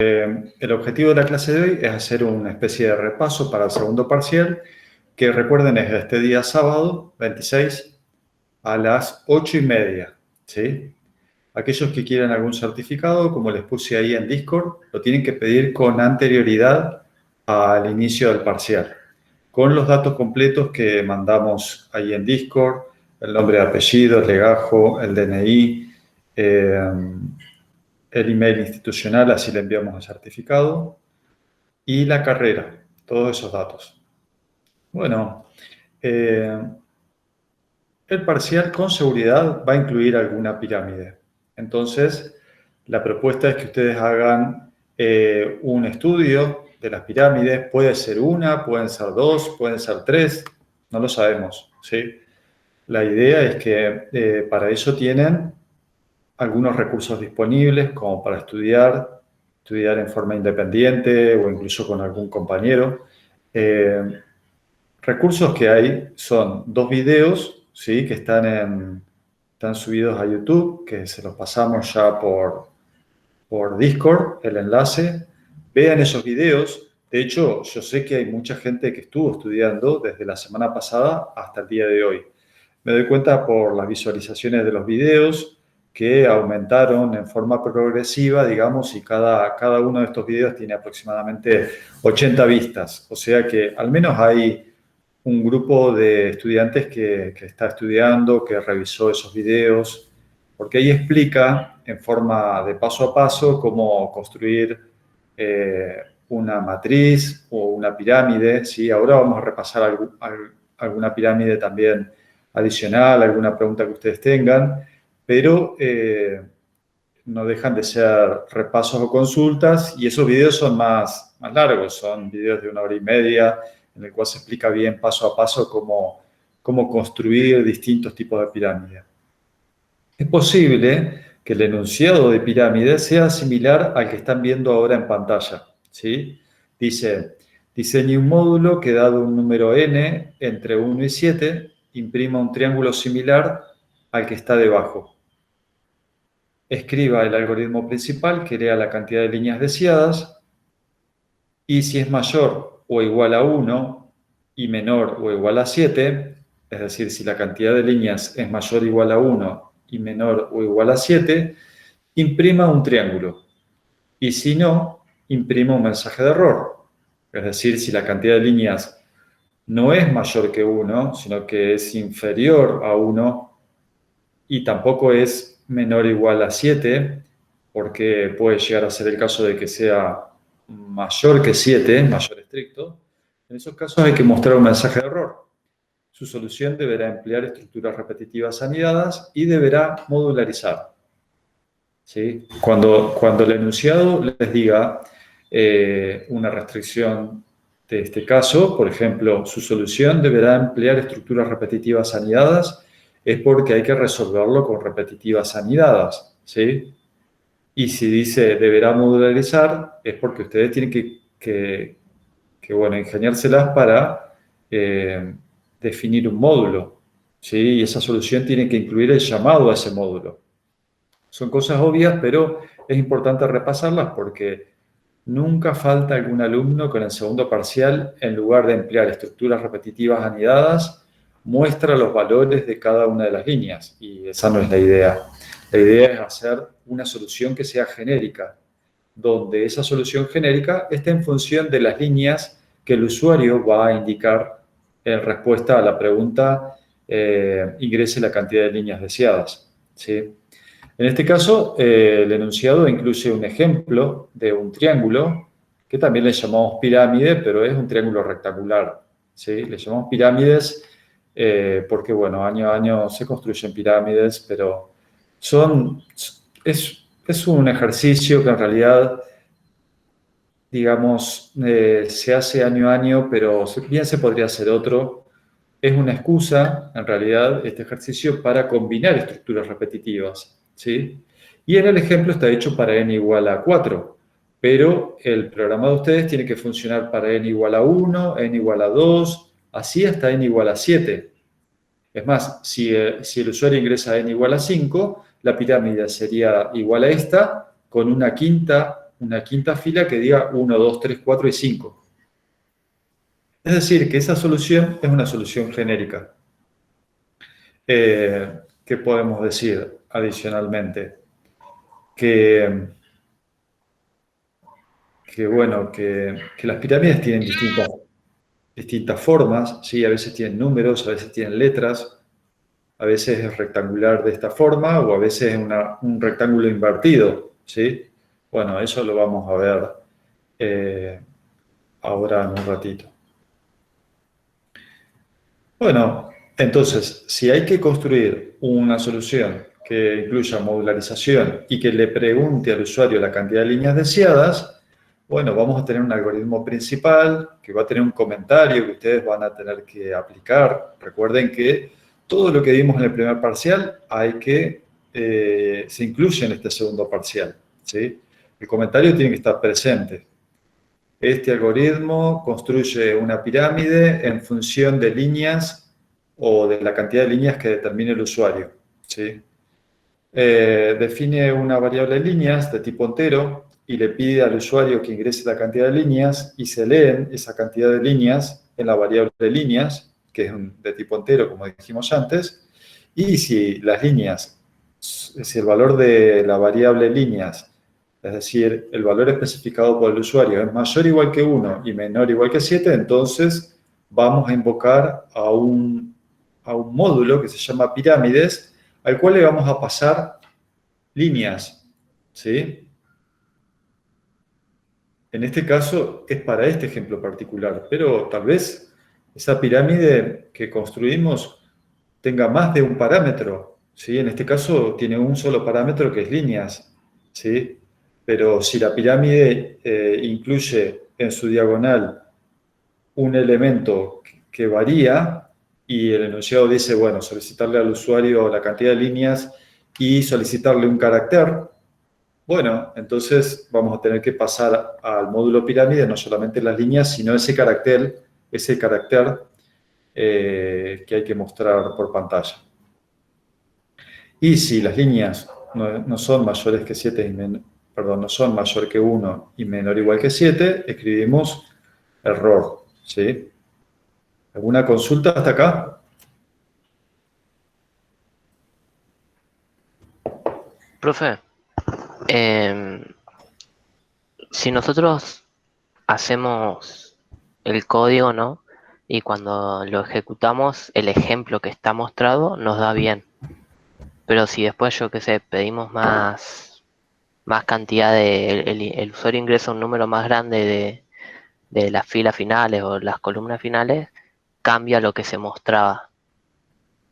El objetivo de la clase de hoy es hacer una especie de repaso para el segundo parcial, que recuerden es este día sábado 26 a las 8:30, ¿sí? Aquellos que quieran algún certificado, como les puse ahí en Discord, lo tienen que pedir con anterioridad al inicio del parcial, con los datos completos que mandamos ahí en Discord, el nombre y apellido, el legajo, el DNI, el email institucional, así le enviamos el certificado, y la carrera, todos esos datos. Bueno, el parcial con seguridad va a incluir alguna pirámide. Entonces, la propuesta es que ustedes hagan un estudio de las pirámides. Puede ser una, pueden ser dos, pueden ser tres, no lo sabemos, ¿sí? La idea es que para eso tienen algunos recursos disponibles, como para estudiar en forma independiente o incluso con algún compañero. Recursos que hay son dos videos, ¿sí? Que están subidos a YouTube, que se los pasamos ya por Discord, el enlace. Vean esos videos. De hecho, yo sé que hay mucha gente que estuvo estudiando desde la semana pasada hasta el día de hoy. Me doy cuenta por las visualizaciones de los videos que aumentaron en forma progresiva, digamos, y cada uno de estos videos tiene aproximadamente 80 vistas. O sea que al menos hay un grupo de estudiantes que está estudiando, que revisó esos videos, porque ahí explica en forma de paso a paso cómo construir una matriz o una pirámide, ¿sí? Ahora vamos a repasar alguna pirámide también adicional, alguna pregunta que ustedes tengan, pero no dejan de ser repasos o consultas, y esos videos son más largos, son videos de 1 hora y media, en el cual se explica bien paso a paso cómo construir distintos tipos de pirámides. Es posible que el enunciado de pirámide sea similar al que están viendo ahora en pantalla, ¿sí? Dice, diseñe un módulo que dado un número n entre 1 y 7, imprima un triángulo similar al que está debajo. Escriba el algoritmo principal que lea la cantidad de líneas deseadas, y si es mayor o igual a 1 y menor o igual a 7, es decir, si la cantidad de líneas es mayor o igual a 1 y menor o igual a 7, imprima un triángulo. Y si no, imprima un mensaje de error. Es decir, si la cantidad de líneas no es mayor que 1, sino que es inferior a 1 y tampoco es menor o igual a 7, porque puede llegar a ser el caso de que sea mayor que 7, mayor estricto, en esos casos hay que mostrar un mensaje de error. Su solución deberá emplear estructuras repetitivas anidadas y deberá modularizar, ¿sí? Cuando el enunciado les diga una restricción de este caso, por ejemplo, su solución deberá emplear estructuras repetitivas anidadas, es porque hay que resolverlo con repetitivas anidadas, ¿sí? Y si dice deberá modularizar, es porque ustedes tienen bueno, ingeniárselas para definir un módulo, ¿sí? Y esa solución tiene que incluir el llamado a ese módulo. Son cosas obvias, pero es importante repasarlas porque nunca falta algún alumno con el segundo parcial, en lugar de emplear estructuras repetitivas anidadas, muestra los valores de cada una de las líneas, y esa no es la idea. La idea es hacer una solución que sea genérica, donde esa solución genérica esté en función de las líneas que el usuario va a indicar en respuesta a la pregunta ingrese la cantidad de líneas deseadas, ¿sí? En este caso, el enunciado incluye un ejemplo de un triángulo, que también le llamamos pirámide, pero es un triángulo rectangular, ¿sí? Le llamamos pirámides porque, bueno, año a año se construyen pirámides, pero es un ejercicio que en realidad, digamos, se hace año a año, pero bien se podría hacer otro. Es una excusa, en realidad, este ejercicio para combinar estructuras repetitivas, ¿sí? Y en el ejemplo está hecho para n igual a 4, pero el programa de ustedes tiene que funcionar para n igual a 1, n igual a 2, así hasta n igual a 7. Es más, si el usuario ingresa a n igual a 5, la pirámide sería igual a esta, con una quinta una quinta fila que diga 1, 2, 3, 4 y 5. Es decir, que esa solución es una solución genérica. ¿Qué podemos decir adicionalmente? Que, bueno, que las pirámides tienen distintas formas, ¿sí? A veces tienen números, a veces tienen letras, a veces es rectangular de esta forma o a veces es un rectángulo invertido, ¿sí? Bueno, eso lo vamos a ver ahora en un ratito. Bueno, entonces, si hay que construir una solución que incluya modularización y que le pregunte al usuario la cantidad de líneas deseadas, bueno, vamos a tener un algoritmo principal que va a tener un comentario que ustedes van a tener que aplicar. Recuerden que todo lo que vimos en el primer parcial se incluye en este segundo parcial, ¿sí? El comentario tiene que estar presente. Este algoritmo construye una pirámide en función de líneas o de la cantidad de líneas que determine el usuario, ¿sí? Define una variable de líneas de tipo entero y le pide al usuario que ingrese la cantidad de líneas y se leen esa cantidad de líneas en la variable de líneas, que es de tipo entero, como dijimos antes, y si el valor de la variable líneas, es decir, el valor especificado por el usuario es mayor o igual que 1 y menor o igual que 7, entonces vamos a invocar a un módulo que se llama pirámides, al cual le vamos a pasar líneas, ¿sí? En este caso es para este ejemplo particular, pero tal vez esa pirámide que construimos tenga más de un parámetro, ¿sí? En este caso tiene un solo parámetro que es líneas, ¿sí? Pero si la pirámide incluye en su diagonal un elemento que varía y el enunciado dice, bueno, solicitarle al usuario la cantidad de líneas y solicitarle un carácter, bueno, entonces vamos a tener que pasar al módulo pirámide no solamente las líneas, sino ese carácter que hay que mostrar por pantalla. Y si las líneas no son mayores que 7 perdón, no son mayor que 1 y menor o igual que 7, escribimos error, ¿sí? ¿Alguna consulta hasta acá? Profe, em, si nosotros hacemos el código, ¿no? Y cuando lo ejecutamos, el ejemplo que está mostrado nos da bien. Pero si después, yo qué sé, pedimos más cantidad el usuario ingresa un número más grande de las filas finales o las columnas finales, cambia lo que se mostraba.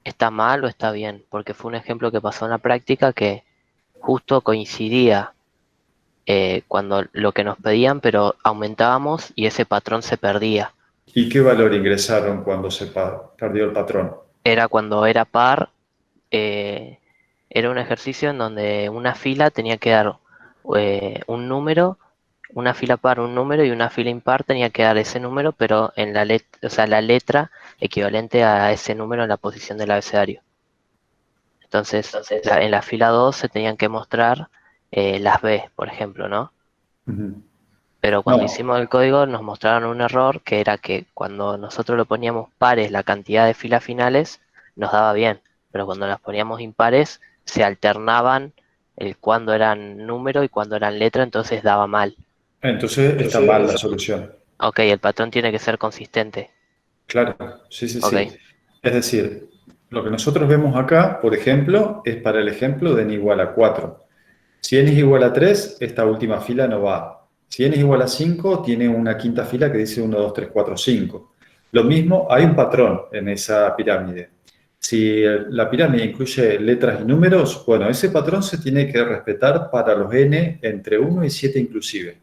¿Está mal o está bien? Porque fue un ejemplo que pasó en la práctica que justo coincidía cuando lo que nos pedían, pero aumentábamos y ese patrón se perdía. ¿Y qué valor ingresaron cuando se perdió el patrón? Era cuando era par, eh, era un ejercicio en donde una fila tenía que dar un número, una fila par un número y una fila impar tenía que dar ese número, pero en la letra, o sea, la letra equivalente a ese número en la posición del abecedario. Entonces, en la fila 2 se tenían que mostrar las B, por ejemplo, ¿no? Ujú. Pero cuando No, hicimos el código nos mostraron un error que era que cuando nosotros lo poníamos pares la cantidad de filas finales nos daba bien, pero cuando las poníamos impares se alternaban el cuando eran número y cuando eran letra, entonces daba mal. entonces está mal la solución. Ok, el patrón tiene que ser consistente. Claro, sí, sí, Ok, sí. Es decir, lo que nosotros vemos acá, por ejemplo, es para el ejemplo de n igual a 4. Si n es igual a 3, esta última fila no va. Si n es igual a 5, tiene una quinta fila que dice 1, 2, 3, 4, 5. Lo mismo, hay un patrón en esa pirámide. Si la pirámide incluye letras y números, bueno, ese patrón se tiene que respetar para los n entre 1 y 7 inclusive,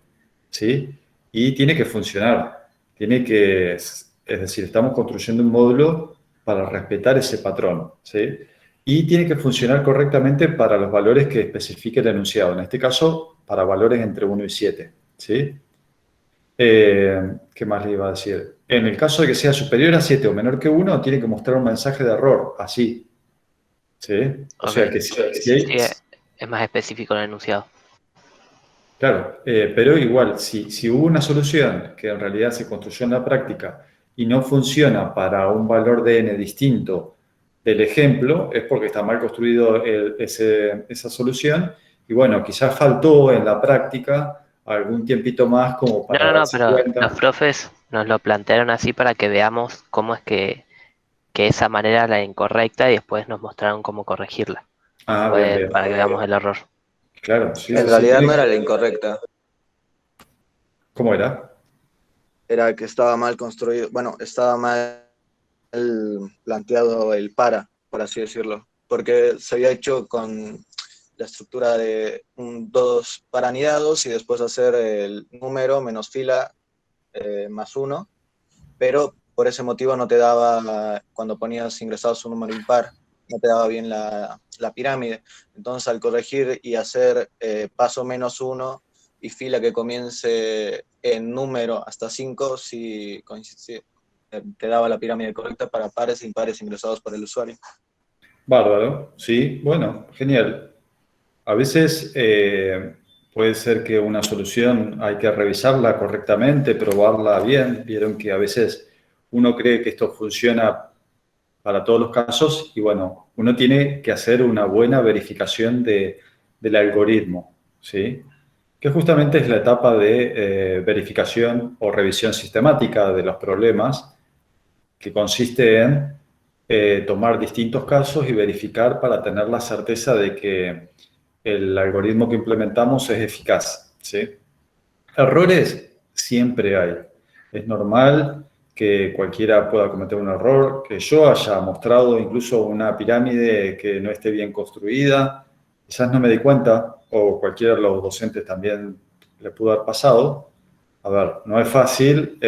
¿sí? Y tiene que funcionar. Es decir, estamos construyendo un módulo para respetar ese patrón, ¿sí? Y tiene que funcionar correctamente para los valores que especifique el enunciado. En este caso, para valores entre 1 y 7, ¿sí? ¿Qué más le iba a decir? En el caso de que sea superior a 7 o menor que 1, tiene que mostrar un mensaje de error, así, ¿sí? O ok. sea que si Sí, hay, es más específico el enunciado. Claro, pero igual, si hubo una solución que en realidad se construyó en la práctica y no funciona para un valor de n distinto del ejemplo, es porque está mal construido esa solución y bueno, quizás faltó en la práctica algún tiempito más como No, para no, no, darse pero los cuenta. profes nos lo plantearon así para que veamos cómo es que esa manera era la incorrecta y después nos mostraron cómo corregirla. Ah, bien, Fue bien. para que veamos el error. Claro, sí, sí, En sí. realidad no era la incorrecta, ¿Cómo era? era que estaba mal construido, bueno, estaba mal planteado el para, por así decirlo, porque se había hecho con la estructura de un dos para anidados y después hacer el número menos fila más uno, pero por ese motivo no te daba, cuando ponías ingresados un número impar, no te daba bien la pirámide. Entonces al corregir y hacer paso menos uno y fila que comience en número hasta 5, si coincide, te daba la pirámide correcta para pares e impares ingresados por el usuario. Bárbaro, sí, bueno, genial. A veces puede ser que una solución hay que revisarla correctamente, probarla bien. Vieron que a veces uno cree que esto funciona para todos los casos y bueno, uno tiene que hacer una buena verificación del algoritmo, ¿sí? Que justamente es la etapa de verificación o revisión sistemática de los problemas, que consiste en tomar distintos casos y verificar para tener la certeza de que el algoritmo que implementamos es eficaz, ¿sí? Errores siempre hay. Es normal que cualquiera pueda cometer un error, que yo haya mostrado incluso una pirámide que no esté bien construida, quizás no me di cuenta, o cualquiera de los docentes también le pudo haber pasado. A ver, no es fácil,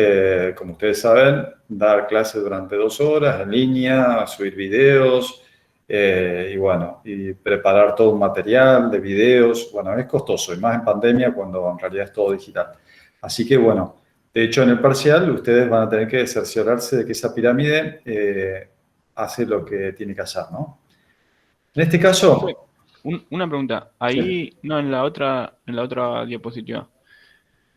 como ustedes saben, dar clases durante 2 horas en línea, subir videos, y bueno, y preparar todo un material de videos. Bueno, es costoso, y más en pandemia cuando en realidad es todo digital. Así que bueno, de hecho en el parcial ustedes van a tener que cerciorarse de que esa pirámide hace lo que tiene que hacer, ¿no? En este Profe, caso, una pregunta. sí, Ahí, no, en la otra diapositiva.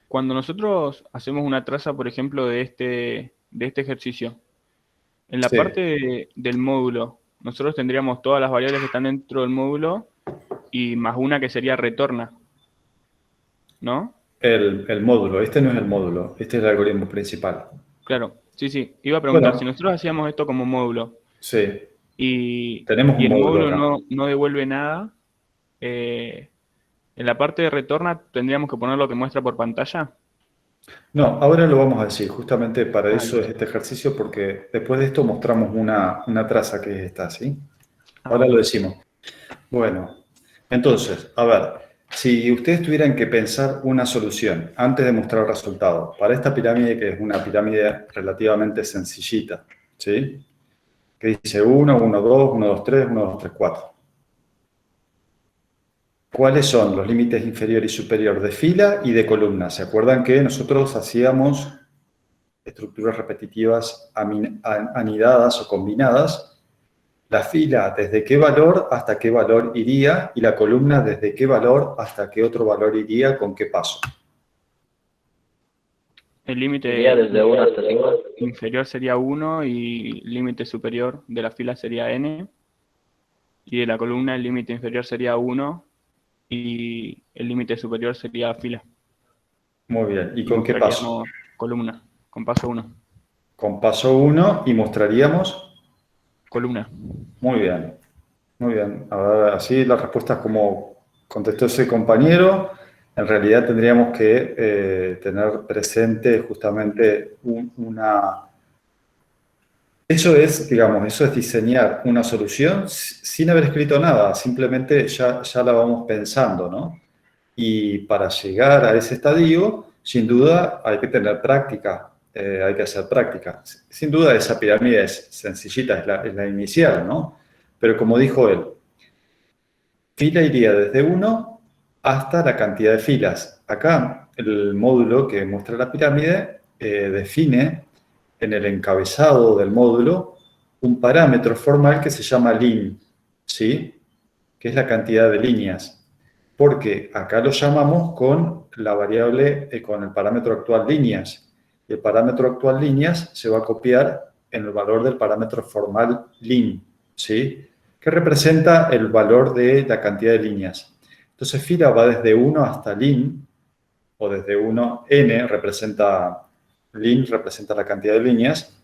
Cuando nosotros hacemos una traza, por ejemplo, de este ejercicio, en la sí, parte del módulo, nosotros tendríamos todas las variables que están dentro del módulo y más una que sería retorna, ¿no? el módulo, este no es el módulo, este es el algoritmo principal. Claro, sí, sí. Iba a preguntar, si Bueno, nosotros hacíamos esto como módulo sí, y, tenemos y un el módulo módulo acá. no devuelve nada, eh, en la parte de retorna tendríamos que poner lo que muestra por pantalla. No, ahora lo vamos a decir, justamente para Ah, eso listo. es este ejercicio, porque después de esto mostramos una traza que es esta, ¿sí? Ah, Ahora lo bueno. decimos. Bueno, entonces, a ver, si ustedes tuvieran que pensar una solución antes de mostrar el resultado para esta pirámide, que es una pirámide relativamente sencillita, ¿sí? Que dice 1, 1, 2, 1, 2, 3, 1, 2, 3, 4. ¿Cuáles son los límites inferior y superior de fila y de columna? ¿Se acuerdan que nosotros hacíamos estructuras repetitivas anidadas o combinadas? La fila desde qué valor hasta qué valor iría y la columna desde qué valor hasta qué otro valor iría con qué paso. El Iría límite desde 1 hasta 5. inferior sería 1 y límite superior de la fila sería n. Y de la columna el límite inferior sería 1 y el límite superior sería fila. Muy bien. ¿Y Y con qué paso? mostraríamos columna, con paso 1, Con paso 1 y mostraríamos. columna. Muy bien. Muy bien. A ver, así la respuesta es como contestó ese compañero. En realidad tendríamos que tener presente justamente una. Eso es, digamos, eso es diseñar una solución sin haber escrito nada, simplemente ya la vamos pensando, ¿no? Y para llegar a ese estadio, sin duda hay que tener práctica, hay que hacer práctica. Sin duda esa pirámide es sencillita, es la inicial, ¿no? Pero como dijo él, fila iría desde uno hasta la cantidad de filas. Acá el módulo que muestra la pirámide define en el encabezado del módulo un parámetro formal que se llama lin, ¿sí? Que es la cantidad de líneas. porque acá lo llamamos con la variable, con el parámetro actual líneas. Y el parámetro actual líneas se va a copiar en el valor del parámetro formal lin, ¿sí? Que representa el valor de la cantidad de líneas. Entonces, fila va desde 1 hasta lin, o desde 1, lin representa la cantidad de líneas,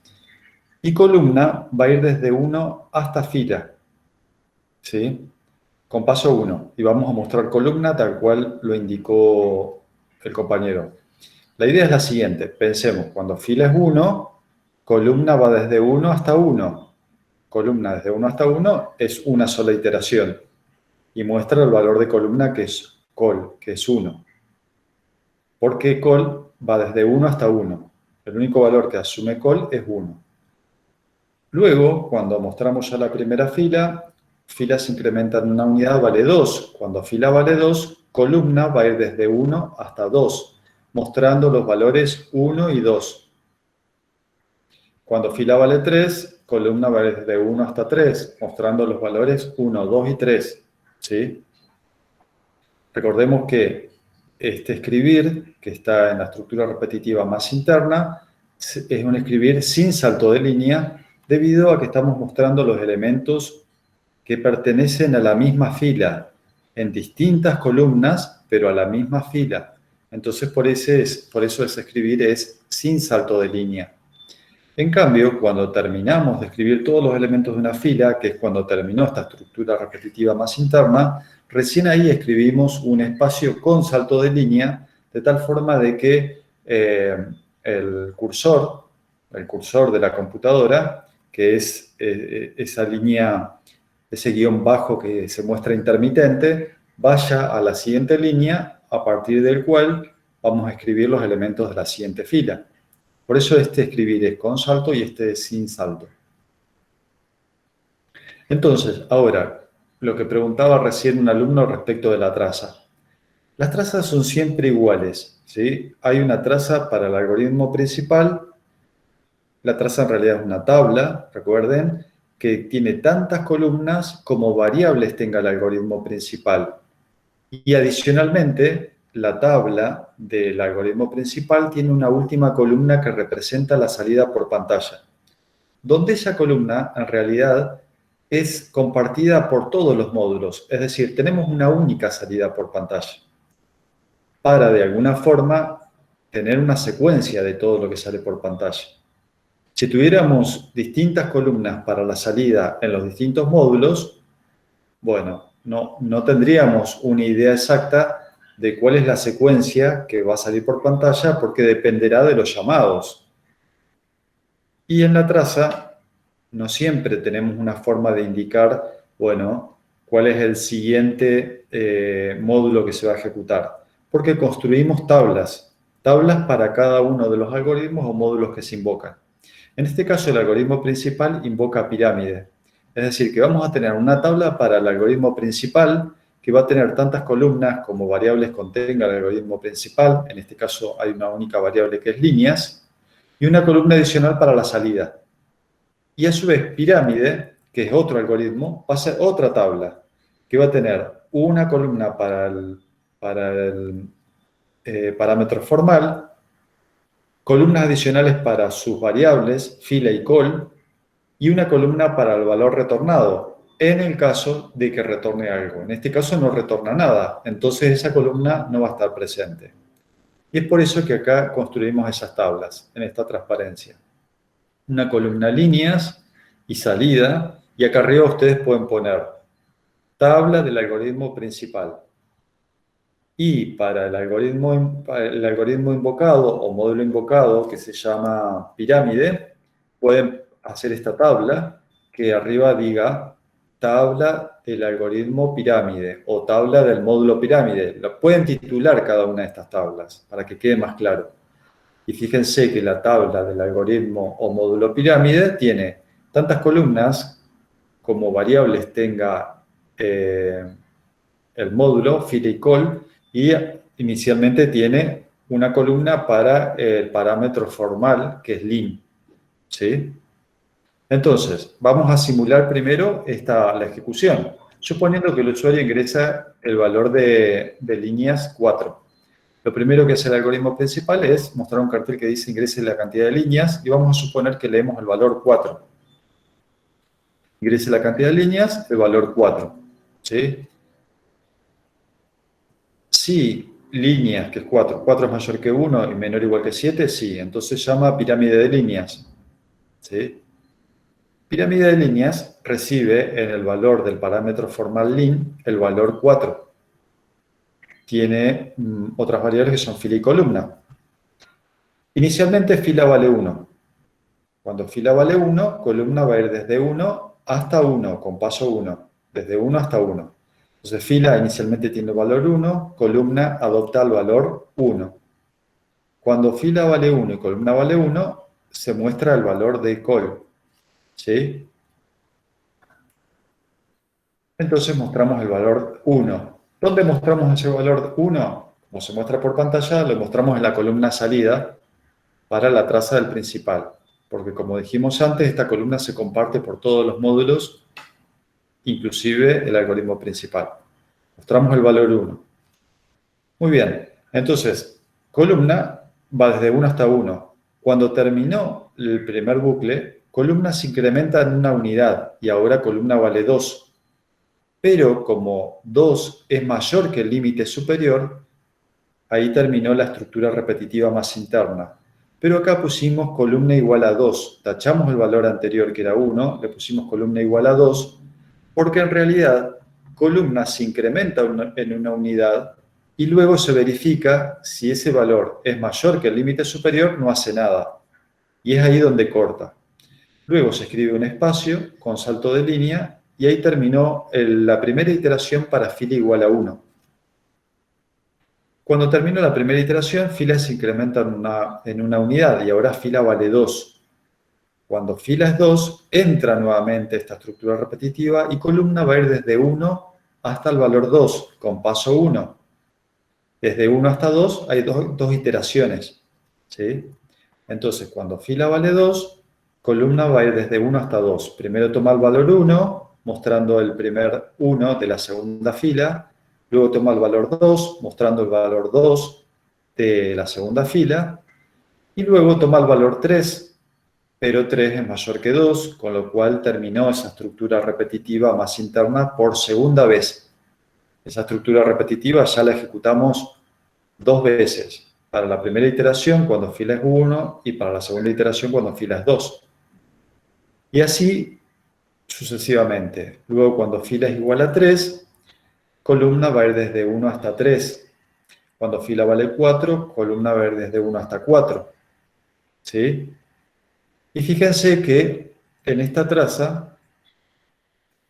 y columna va a ir desde 1 hasta fila, ¿sí? Con paso 1. Y vamos a mostrar columna tal cual lo indicó el compañero. La idea es la siguiente. Pensemos, cuando fila es 1, columna va desde 1 hasta 1. Columna desde 1 hasta 1 es una sola iteración. Y muestra el valor de columna que es col, que es 1. Porque col va desde 1 hasta 1. El único valor que asume col es 1. Luego, cuando mostramos ya la primera fila, fila se incrementa en una unidad, vale 2. Cuando fila vale 2, columna va a ir desde 1 hasta 2, mostrando los valores 1 y 2. Cuando fila vale 3, columna va a ir desde 1 hasta 3, mostrando los valores 1, 2 y 3. ¿Sí? Recordemos que este escribir, que está en la estructura repetitiva más interna, es un escribir sin salto de línea, debido a que estamos mostrando los elementos que pertenecen a la misma fila, en distintas columnas, pero a la misma fila. Entonces, por eso ese escribir es sin salto de línea. En cambio, cuando terminamos de escribir todos los elementos de una fila, que es cuando terminó esta estructura repetitiva más interna, recién ahí escribimos un espacio con salto de línea, de tal forma de que el cursor de la computadora, que es esa línea, ese guión bajo que se muestra intermitente, vaya a la siguiente línea, a partir del cual vamos a escribir los elementos de la siguiente fila. Por eso este escribir es con salto y este es sin salto. Entonces, ahora, lo que preguntaba recién un alumno respecto de la traza. Las trazas son siempre iguales, ¿sí? Hay una traza para el algoritmo principal. La traza en realidad es una tabla, recuerden, que tiene tantas columnas como variables tenga el algoritmo principal. Y adicionalmente, la tabla del algoritmo principal tiene una última columna que representa la salida por pantalla, donde esa columna en realidad es compartida por todos los módulos, es decir, tenemos una única salida por pantalla, para de alguna forma tener una secuencia de todo lo que sale por pantalla. Si tuviéramos distintas columnas para la salida en los distintos módulos, bueno, no tendríamos una idea exacta de cuál es la secuencia que va a salir por pantalla, porque dependerá de los llamados. Y en la traza no siempre tenemos una forma de indicar, bueno, cuál es el siguiente módulo que se va a ejecutar, porque construimos tablas para cada uno de los algoritmos o módulos que se invocan. En este caso, el algoritmo principal invoca pirámide. Es decir, que vamos a tener una tabla para el algoritmo principal que va a tener tantas columnas como variables contenga el algoritmo principal. En este caso hay una única variable que es líneas, y una columna adicional para la salida. Y a su vez, pirámide, que es otro algoritmo, va a ser otra tabla que va a tener una columna para el parámetro formal, columnas adicionales para sus variables, fila y col, y una columna para el valor retornado, en el caso de que retorne algo. En este caso no retorna nada, entonces esa columna no va a estar presente. Y es por eso que acá construimos esas tablas, en esta transparencia. Una columna líneas y salida, y acá arriba ustedes pueden poner tabla del algoritmo principal. Y para el algoritmo invocado o módulo invocado, que se llama pirámide, pueden hacer esta tabla que arriba diga tabla del algoritmo pirámide o tabla del módulo pirámide. Lo pueden titular cada una de estas tablas para que quede más claro. Y fíjense que la tabla del algoritmo o módulo pirámide tiene tantas columnas como variables tenga el módulo, fila y col, y inicialmente tiene una columna para el parámetro formal, que es lin. ¿Sí? Entonces, vamos a simular primero la ejecución. suponiendo que el usuario ingresa el valor de líneas 4. Lo primero que hace el algoritmo principal es mostrar un cartel que dice ingrese la cantidad de líneas y vamos a suponer que leemos el valor 4. Ingrese la cantidad de líneas, el valor 4. ¿Sí? Si líneas, que es 4, 4 es mayor que 1 y menor o igual que 7, sí. Entonces se llama pirámide de líneas. ¿Sí? Pirámide de líneas recibe en el valor del parámetro formal lin el valor 4. Tiene otras variables que son fila y columna. Inicialmente fila vale 1. Cuando fila vale 1, columna va a ir desde 1 hasta 1, con paso 1. Desde 1 hasta 1. Entonces fila inicialmente tiene el valor 1, columna adopta el valor 1. Cuando fila vale 1 y columna vale 1, se muestra el valor de col. ¿Sí? Entonces mostramos el valor 1. ¿Dónde mostramos ese valor 1? Como se muestra por pantalla, lo mostramos en la columna salida para la traza del principal. Porque como dijimos antes, esta columna se comparte por todos los módulos, inclusive el algoritmo principal. Mostramos el valor 1. Muy bien, entonces, columna va desde 1 hasta 1. Cuando terminó el primer bucle, columna se incrementa en una unidad y ahora columna vale 2. Pero como 2 es mayor que el límite superior, ahí terminó la estructura repetitiva más interna. Pero acá pusimos columna igual a 2. Tachamos el valor anterior que era 1, le pusimos columna igual a 2, porque en realidad columna se incrementa en una unidad y luego se verifica si ese valor es mayor que el límite superior, no hace nada. Y es ahí donde corta. Luego se escribe un espacio con salto de línea y ahí terminó la primera iteración para fila igual a 1. Cuando terminó la primera iteración, fila se incrementa en una unidad y ahora fila vale 2. Cuando fila es 2, entra nuevamente esta estructura repetitiva y columna va a ir desde 1 hasta el valor 2, con paso 1. Desde 1 hasta 2 hay dos iteraciones. ¿Sí? Entonces, cuando fila vale 2, columna va a ir desde 1 hasta 2. Primero toma el valor 1, mostrando el primer 1 de la segunda fila. Luego toma el valor 2, mostrando el valor 2 de la segunda fila. Y luego toma el valor 3, pero 3 es mayor que 2, con lo cual terminó esa estructura repetitiva más interna por segunda vez. Esa estructura repetitiva ya la ejecutamos 2 veces. Para la primera iteración cuando fila es 1 y para la segunda iteración cuando fila es 2. Y así sucesivamente. Luego cuando fila es igual a 3, columna va a ir desde 1 hasta 3. Cuando fila vale 4, columna va a ir desde 1 hasta 4. ¿Sí? Y fíjense que en esta traza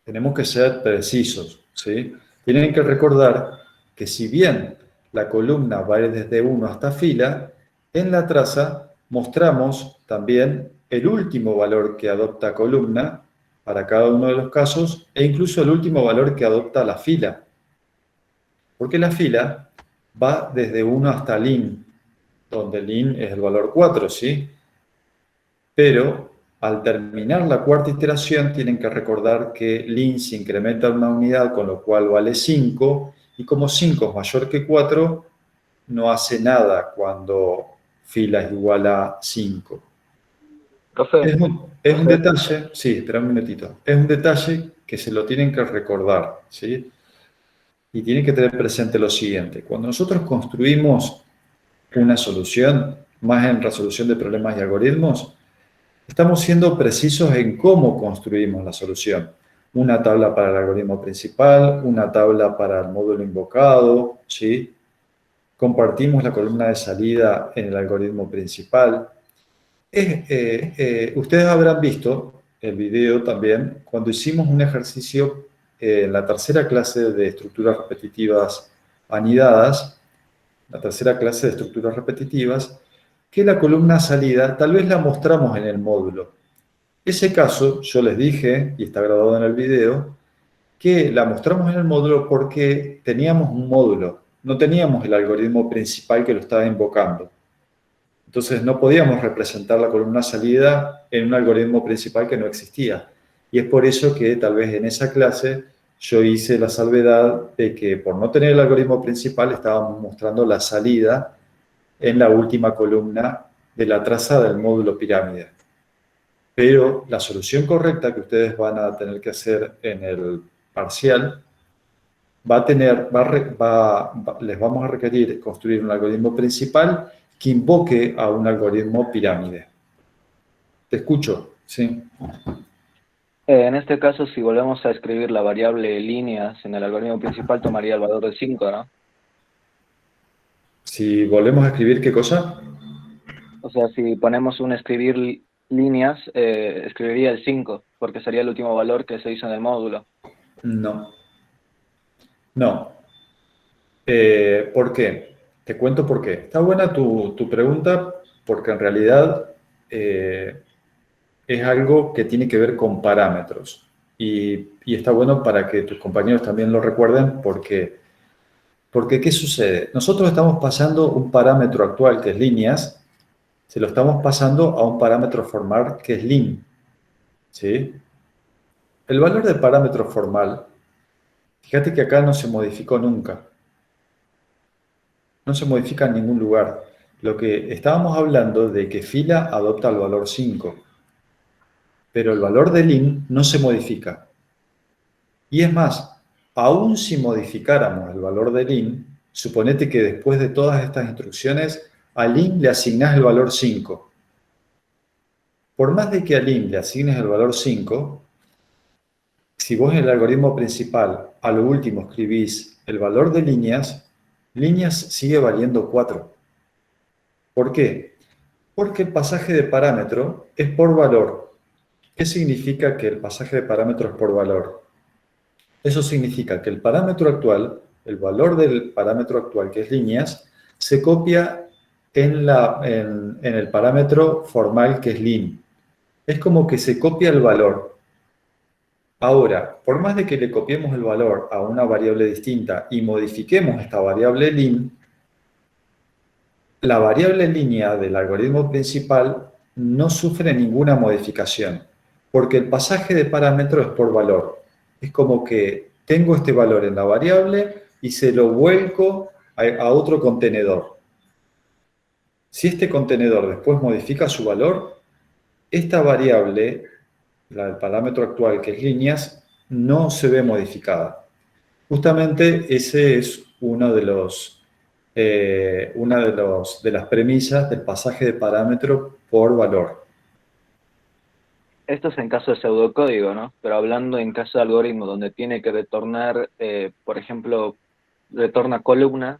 tenemos que ser precisos. ¿Sí? Tienen que recordar que si bien la columna va a ir desde 1 hasta fila, en la traza mostramos también el último valor que adopta columna para cada uno de los casos e incluso el último valor que adopta la fila. Porque la fila va desde 1 hasta lin, donde lin es el valor 4, ¿sí? Pero al terminar la cuarta iteración tienen que recordar que lin se incrementa en una unidad, con lo cual vale 5, y como 5 es mayor que 4, no hace nada cuando fila es igual a 5. Profe, Es un detalle, sí, espera un minutito, es un detalle que se lo tienen que recordar, ¿sí? Y tienen que tener presente lo siguiente: cuando nosotros construimos una solución, más en resolución de problemas y algoritmos, estamos siendo precisos en cómo construimos la solución. Una tabla para el algoritmo principal, una tabla para el módulo invocado, ¿sí? Compartimos la columna de salida en el algoritmo principal. Ustedes habrán visto el video también cuando hicimos un ejercicio en la tercera clase de estructuras repetitivas anidadas, que la columna salida tal vez la mostramos en el módulo. Ese caso, yo les dije, y está grabado en el video, que la mostramos en el módulo porque teníamos un módulo, no teníamos el algoritmo principal que lo estaba invocando. Entonces no podíamos representar la columna salida en un algoritmo principal que no existía. Y es por eso que tal vez en esa clase yo hice la salvedad de que por no tener el algoritmo principal estábamos mostrando la salida en la última columna de la traza del módulo pirámide. Pero la solución correcta que ustedes van a tener que hacer en el parcial les vamos a requerir construir un algoritmo principal que invoque a un algoritmo pirámide. Te escucho, ¿sí? En este caso, si volvemos a escribir la variable líneas en el algoritmo principal, tomaría el valor de 5, ¿no? Si volvemos a escribir, ¿qué cosa? O sea, si ponemos un escribir líneas, escribiría el 5, porque sería el último valor que se hizo en el módulo. No. No. ¿Por qué? Te cuento por qué. Está buena tu pregunta, porque en realidad es algo que tiene que ver con parámetros. Y está bueno para que tus compañeros también lo recuerden, porque ¿qué sucede? Nosotros estamos pasando un parámetro actual, que es líneas, se lo estamos pasando a un parámetro formal, que es lim. ¿Sí? El valor del parámetro formal, fíjate que acá no se modificó nunca. No se modifica en ningún lugar. Lo que estábamos hablando de que fila adopta el valor 5, pero el valor de lim no se modifica. Y es más, aún si modificáramos el valor de lim, suponete que después de todas estas instrucciones, a lim le asignás el valor 5. Por más de que a lim le asignes el valor 5, si vos en el algoritmo principal a lo último escribís el valor de líneas, líneas sigue valiendo 4. ¿Por qué? Porque el pasaje de parámetro es por valor. ¿Qué significa que el pasaje de parámetro es por valor? Eso significa que el parámetro actual, el valor del parámetro actual, que es líneas, se copia en el parámetro formal, que es lim. Es como que se copia el valor. Ahora, por más de que le copiemos el valor a una variable distinta y modifiquemos esta variable lim, la variable línea del algoritmo principal no sufre ninguna modificación, porque el pasaje de parámetro es por valor. Es como que tengo este valor en la variable y se lo vuelco a otro contenedor. Si este contenedor después modifica su valor, esta variable, la del parámetro actual, que es líneas, no se ve modificada. Justamente ese es una de las premisas del pasaje de parámetro por valor. Esto es en caso de pseudocódigo, ¿no? Pero hablando en caso de algoritmo donde tiene que retornar, por ejemplo, retorna columna,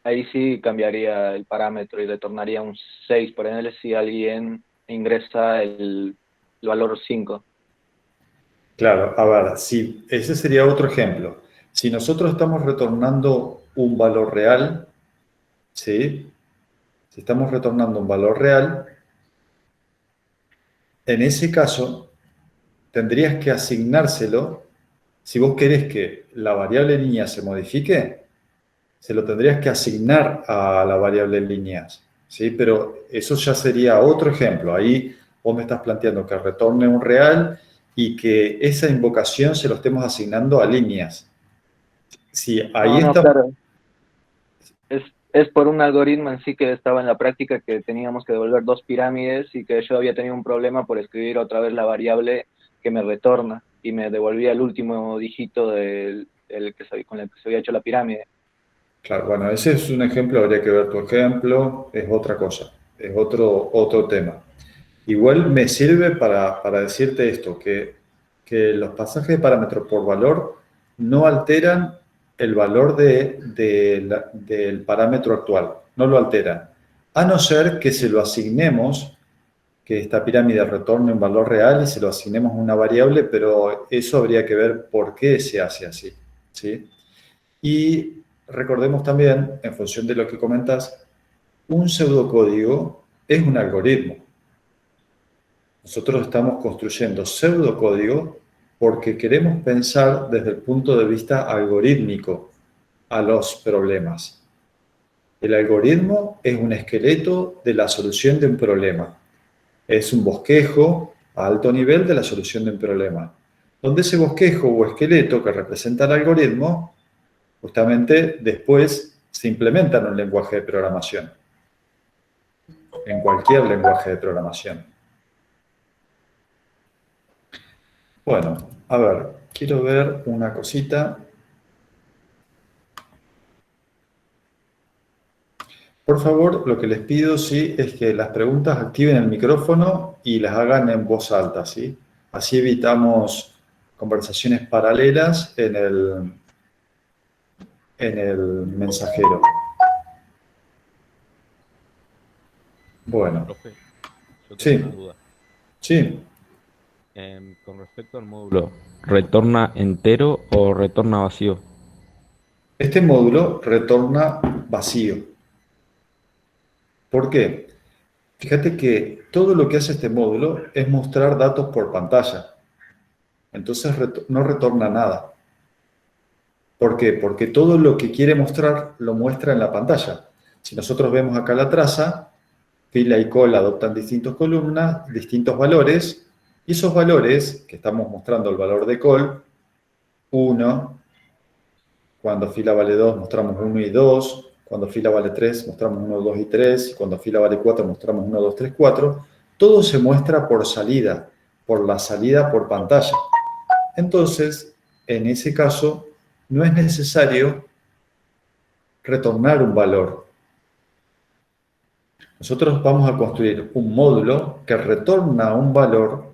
ahí sí cambiaría el parámetro y retornaría un 6, por ejemplo, si alguien ingresa el valor 5. Claro, a ver, si ese sería otro ejemplo. Si nosotros estamos retornando un valor real, ¿sí? Si estamos retornando un valor real, en ese caso tendrías que asignárselo. Si vos querés que la variable línea se modifique, se lo tendrías que asignar a la variable líneas, ¿sí? Pero eso ya sería otro ejemplo. Ahí vos me estás planteando que retorne un real y que esa invocación se lo estemos asignando a líneas. Sí, ahí No, está. claro. Es por un algoritmo en sí que estaba en la práctica que teníamos que devolver 2 pirámides y que yo había tenido un problema por escribir otra vez la variable que me retorna y me devolvía el último dígito con el que se había hecho la pirámide. Claro, bueno, ese es un ejemplo, habría que ver tu ejemplo, es otra cosa, es otro tema. Igual me sirve para decirte esto, que los pasajes de parámetros por valor no alteran el valor del parámetro actual, no lo alteran, a no ser que se lo asignemos, que esta pirámide retorne un valor real y se lo asignemos a una variable, pero eso habría que ver por qué se hace así, ¿sí? Y recordemos también, en función de lo que comentas, un pseudocódigo es un algoritmo. Nosotros estamos construyendo pseudocódigo porque queremos pensar desde el punto de vista algorítmico a los problemas. El algoritmo es un esqueleto de la solución de un problema. Es un bosquejo a alto nivel de la solución de un problema. donde ese bosquejo o esqueleto que representa el algoritmo, justamente después se implementa en un lenguaje de programación, en cualquier lenguaje de programación. Bueno, a ver, quiero ver una cosita. Por favor, lo que les pido, sí, es que las preguntas activen el micrófono y las hagan en voz alta, ¿sí? Así evitamos conversaciones paralelas en el mensajero. Bueno, Profe, yo tengo sí, una duda. sí. Con respecto al módulo, ¿retorna entero o retorna vacío? Este módulo retorna vacío. ¿Por qué? Fíjate que todo lo que hace este módulo es mostrar datos por pantalla. Entonces no retorna nada. ¿Por qué? Porque todo lo que quiere mostrar lo muestra en la pantalla. Si nosotros vemos acá la traza, fila y col adoptan distintas columnas, distintos valores, y esos valores, que estamos mostrando el valor de col, 1, cuando fila vale 2 mostramos 1 y 2, cuando fila vale 3 mostramos 1, 2 y 3, y cuando fila vale 4 mostramos 1, 2, 3, 4. Todo se muestra por salida, por la salida por pantalla. Entonces, en ese caso, no es necesario retornar un valor. Nosotros vamos a construir un módulo que retorna un valor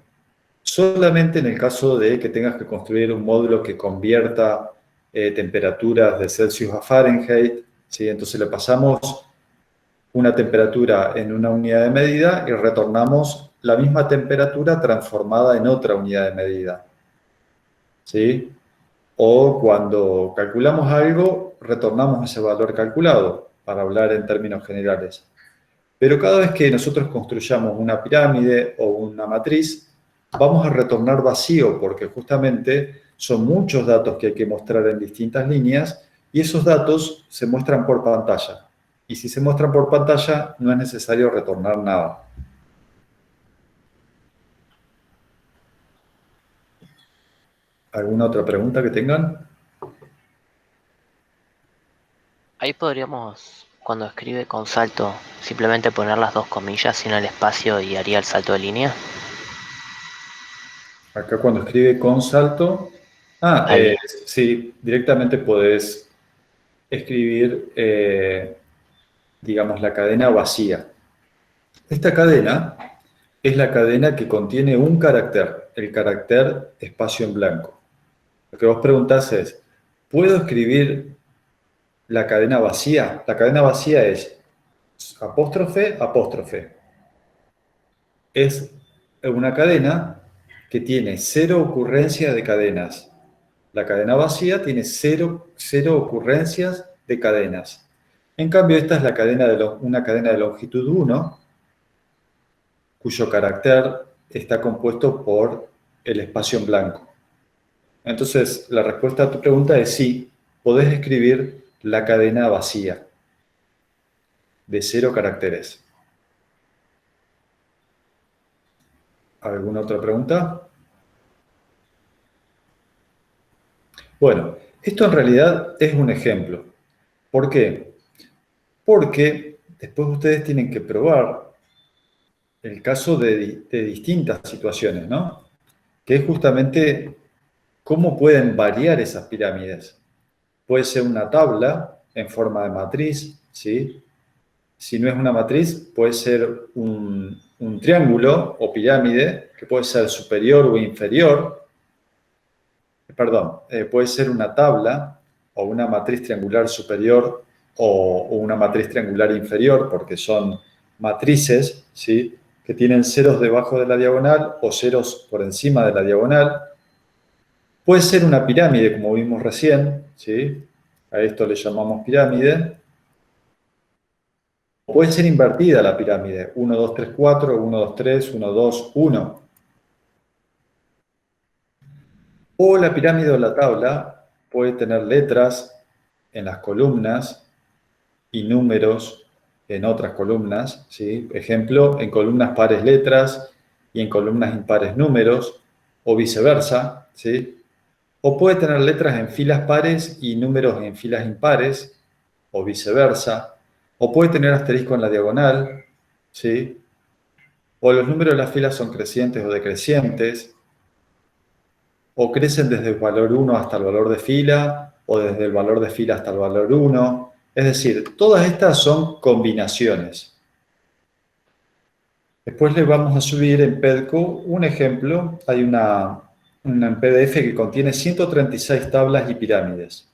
solamente en el caso de que tengas que construir un módulo que convierta temperaturas de Celsius a Fahrenheit, ¿sí? Entonces le pasamos una temperatura en una unidad de medida y retornamos la misma temperatura transformada en otra unidad de medida, ¿sí? O cuando calculamos algo, retornamos ese valor calculado, para hablar en términos generales. Pero cada vez que nosotros construyamos una pirámide o una matriz, vamos a retornar vacío, porque justamente son muchos datos que hay que mostrar en distintas líneas, y esos datos se muestran por pantalla. Y si se muestran por pantalla, no es necesario retornar nada. ¿Alguna otra pregunta que tengan? Ahí podríamos, cuando escribe con salto, simplemente poner las dos comillas sin el espacio y haría el salto de línea. Acá cuando escribe con salto, Ahí. sí, directamente podés escribir, digamos, la cadena vacía. Esta cadena es la cadena que contiene un carácter, el carácter espacio en blanco. Lo que vos preguntás es, ¿puedo escribir la cadena vacía? La cadena vacía es apóstrofe, apóstrofe. Es una cadena que tiene 0 ocurrencia de cadenas. La cadena vacía tiene 0 ocurrencias de cadenas. En cambio, esta es una cadena de longitud 1, cuyo carácter está compuesto por el espacio en blanco. Entonces, la respuesta a tu pregunta es sí, podés escribir la cadena vacía de 0 caracteres. ¿Alguna otra pregunta? Bueno, esto en realidad es un ejemplo. ¿Por qué? Porque después ustedes tienen que probar el caso de distintas situaciones, ¿no? Que es justamente cómo pueden variar esas pirámides. Puede ser una tabla en forma de matriz, ¿sí? Si no es una matriz, puede ser un triángulo o pirámide, que puede ser superior o inferior. Perdón, puede ser una tabla o una matriz triangular superior o una matriz triangular inferior, porque son matrices, ¿sí? Que tienen ceros debajo de la diagonal o ceros por encima de la diagonal. Puede ser una pirámide, como vimos recién, ¿sí? A esto le llamamos pirámide. Puede ser invertida la pirámide, 1, 2, 3, 4, 1, 2, 3, 1, 2, 1. O la pirámide o la tabla puede tener letras en las columnas y números en otras columnas, ¿sí? Ejemplo, en columnas pares letras y en columnas impares números, o viceversa. ¿sí? O puede tener letras en filas pares y números en filas impares, o viceversa. O puede tener asterisco en la diagonal, ¿sí? O los números de las filas son crecientes o decrecientes, o crecen desde el valor 1 hasta el valor de fila, o desde el valor de fila hasta el valor 1. Es decir, todas estas son combinaciones. Después les vamos a subir en PEDCO un ejemplo. Hay un PDF que contiene 136 tablas y pirámides.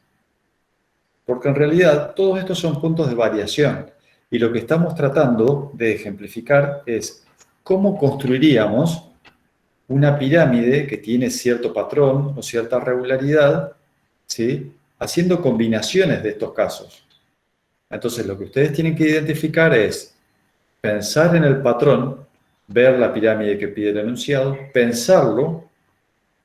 Porque en realidad todos estos son puntos de variación. Y lo que estamos tratando de ejemplificar es cómo construiríamos una pirámide que tiene cierto patrón o cierta regularidad, ¿sí? Haciendo combinaciones de estos casos. Entonces, lo que ustedes tienen que identificar es pensar en el patrón, ver la pirámide que pide el enunciado,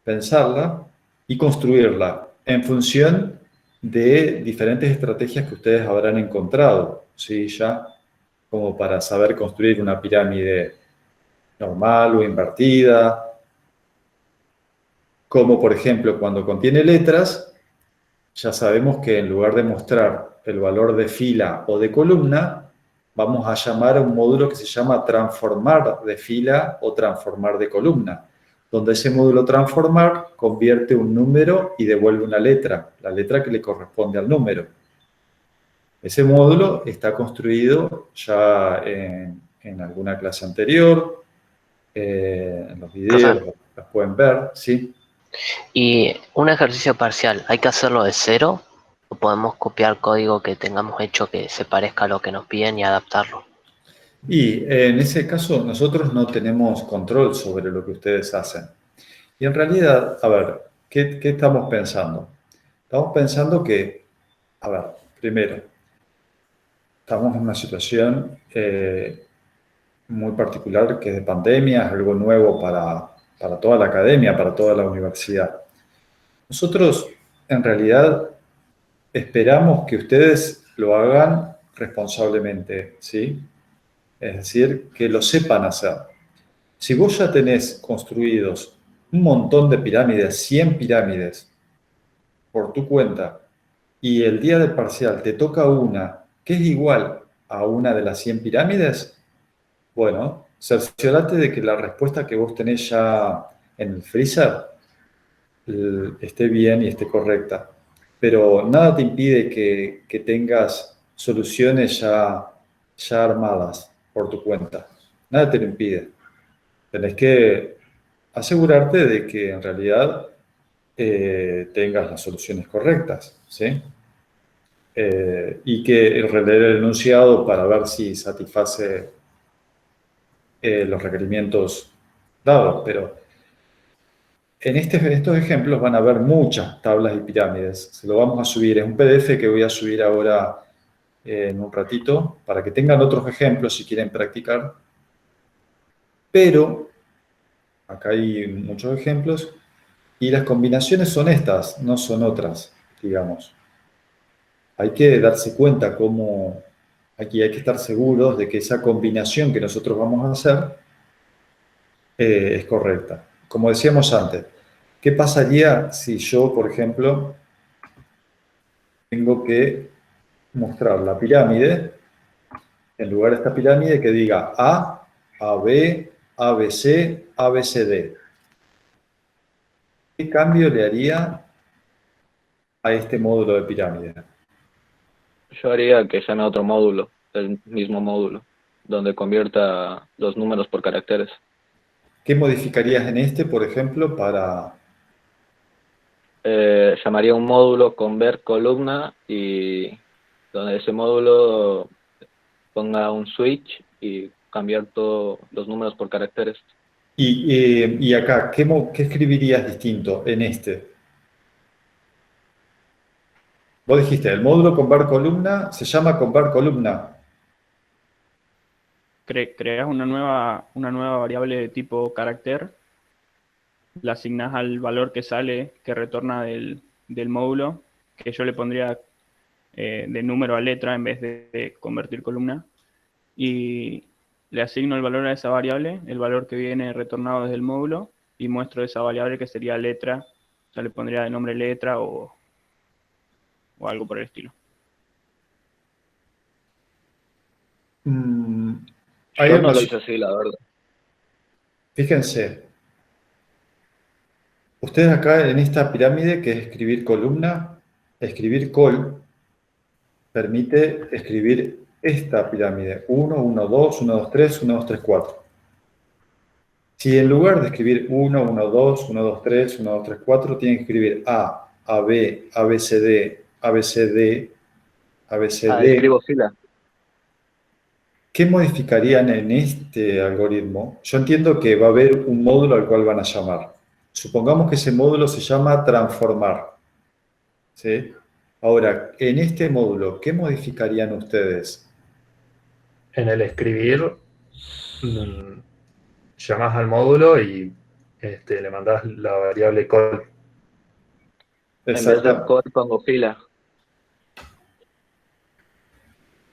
pensarla y construirla en función de diferentes estrategias que ustedes habrán encontrado, ¿sí? Ya como para saber construir una pirámide normal o invertida, como por ejemplo cuando contiene letras, ya sabemos que en lugar de mostrar el valor de fila o de columna, vamos a llamar a un módulo que se llama transformar de fila o transformar de columna, donde ese módulo transformar convierte un número y devuelve una letra, la letra que le corresponde al número. Ese módulo está construido ya en alguna clase anterior, en los videos, Profe, los pueden ver, ¿sí? ¿y un ejercicio parcial, hay que hacerlo de cero? ¿O podemos copiar código que tengamos hecho que se parezca a lo que nos piden y adaptarlo? Y en ese caso nosotros no tenemos control sobre lo que ustedes hacen. Y en realidad, a ver, ¿qué estamos pensando? Estamos pensando que, a ver, primero, estamos en una situación muy particular que es de pandemia, es algo nuevo para toda la academia, para toda la universidad. Nosotros, en realidad, esperamos que ustedes lo hagan responsablemente, ¿sí? Es decir, que lo sepan hacer. Si vos ya tenés construidos un montón de pirámides, 100 pirámides, por tu cuenta, y el día del parcial te toca una que es igual a una de las 100 pirámides, bueno, cerciorate de que la respuesta que vos tenés ya en el freezer esté bien y esté correcta. Pero nada te impide que tengas soluciones ya armadas por tu cuenta. Nada te lo impide. Tenés que asegurarte de que en realidad tengas las soluciones correctas, ¿sí? Y que releer el enunciado para ver si satisface los requerimientos dados. Pero en estos ejemplos van a haber muchas tablas y pirámides. Se lo vamos a subir. Es un PDF que voy a subir ahora en un ratito para que tengan otros ejemplos si quieren practicar. Pero acá hay muchos ejemplos y las combinaciones son estas, no son otras, digamos. Hay que darse cuenta cómo, aquí hay que estar seguros de que esa combinación que nosotros vamos a hacer es correcta. Como decíamos antes, ¿qué pasaría si yo, por ejemplo, tengo que mostrar la pirámide, en lugar de esta pirámide que diga A, AB, ABC, ABCD? ¿Qué cambio le haría a este módulo de pirámide? Yo haría que llame a otro módulo, el mismo módulo, donde convierta los números por caracteres. ¿Qué modificarías en este, por ejemplo, para... Llamaría un módulo convert columna y donde ese módulo ponga un switch y cambiar todos los números por caracteres. Y acá, ¿qué escribirías distinto en este? Vos dijiste, el módulo convert columna se llama convert columna. Creas una nueva variable de tipo carácter, la asignas al valor que sale, que retorna del módulo, que yo le pondría de número a letra en vez de convertir columna, y le asigno el valor a esa variable, el valor que viene retornado desde el módulo, y muestro esa variable que sería letra sea, le pondría de nombre letra o algo por el estilo. Hay Yo no una- lo hice así, la verdad. Fíjense, ustedes acá en esta pirámide que es escribir columna, escribir col, permite escribir esta pirámide, 1, 1, 2, 1, 2, 3, 1, 2, 3, 4. Si en lugar de escribir 1, 1, 2, 1, 2, 3, 1, 2, 3, 4, tienen que escribir A, AB, ABCD, ABCD, Ah, ABCD, escribo fila. ¿qué modificarían en este algoritmo? Yo entiendo que va a haber un módulo al cual van a llamar. Supongamos que ese módulo se llama transformar, ¿sí? Ahora, en este módulo, ¿qué modificarían ustedes? En el escribir, llamas al módulo y le mandas la variable call. En vez de Exactamente. core pongo fila.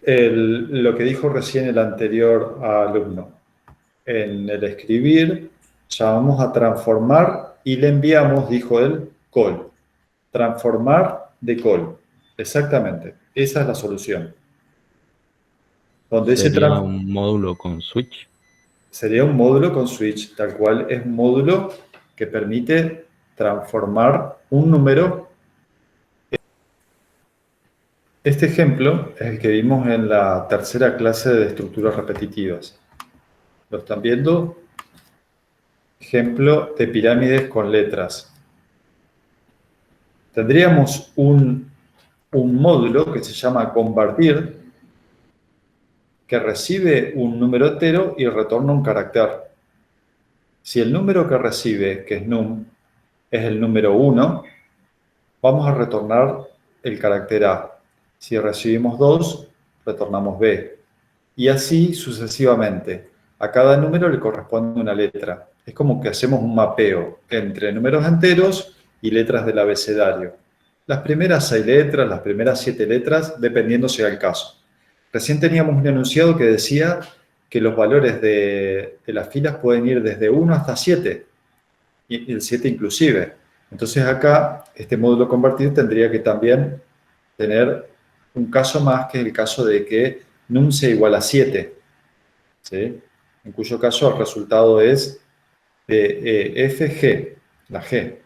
Lo que dijo recién el anterior alumno. En el escribir, llamamos a transformar y le enviamos, dijo él, call. Transformar de call. Exactamente. Esa es la solución. Donde ese Sería un módulo con switch. sería un módulo con switch, tal cual es un módulo que permite transformar un número. Este ejemplo es el que vimos en la tercera clase de estructuras repetitivas. ¿Lo están viendo? Ejemplo de pirámides con letras. Tendríamos un módulo que se llama convertir, que recibe un número entero y retorna un carácter. Si el número que recibe, que es num, es el número 1, vamos a retornar el carácter A. Si recibimos 2, retornamos B. Y así sucesivamente. A cada número le corresponde una letra. Es como que hacemos un mapeo entre números enteros y letras del abecedario. Las primeras 6 letras, las primeras 7 letras, dependiendo sea el caso. Recién teníamos un enunciado que decía que los valores de las filas pueden ir desde 1 hasta 7, y el 7 inclusive. Entonces acá, este módulo convertir tendría que también tener un caso más, que es el caso de que num sea igual a 7, ¿sí? En cuyo caso el resultado es de FG, la G.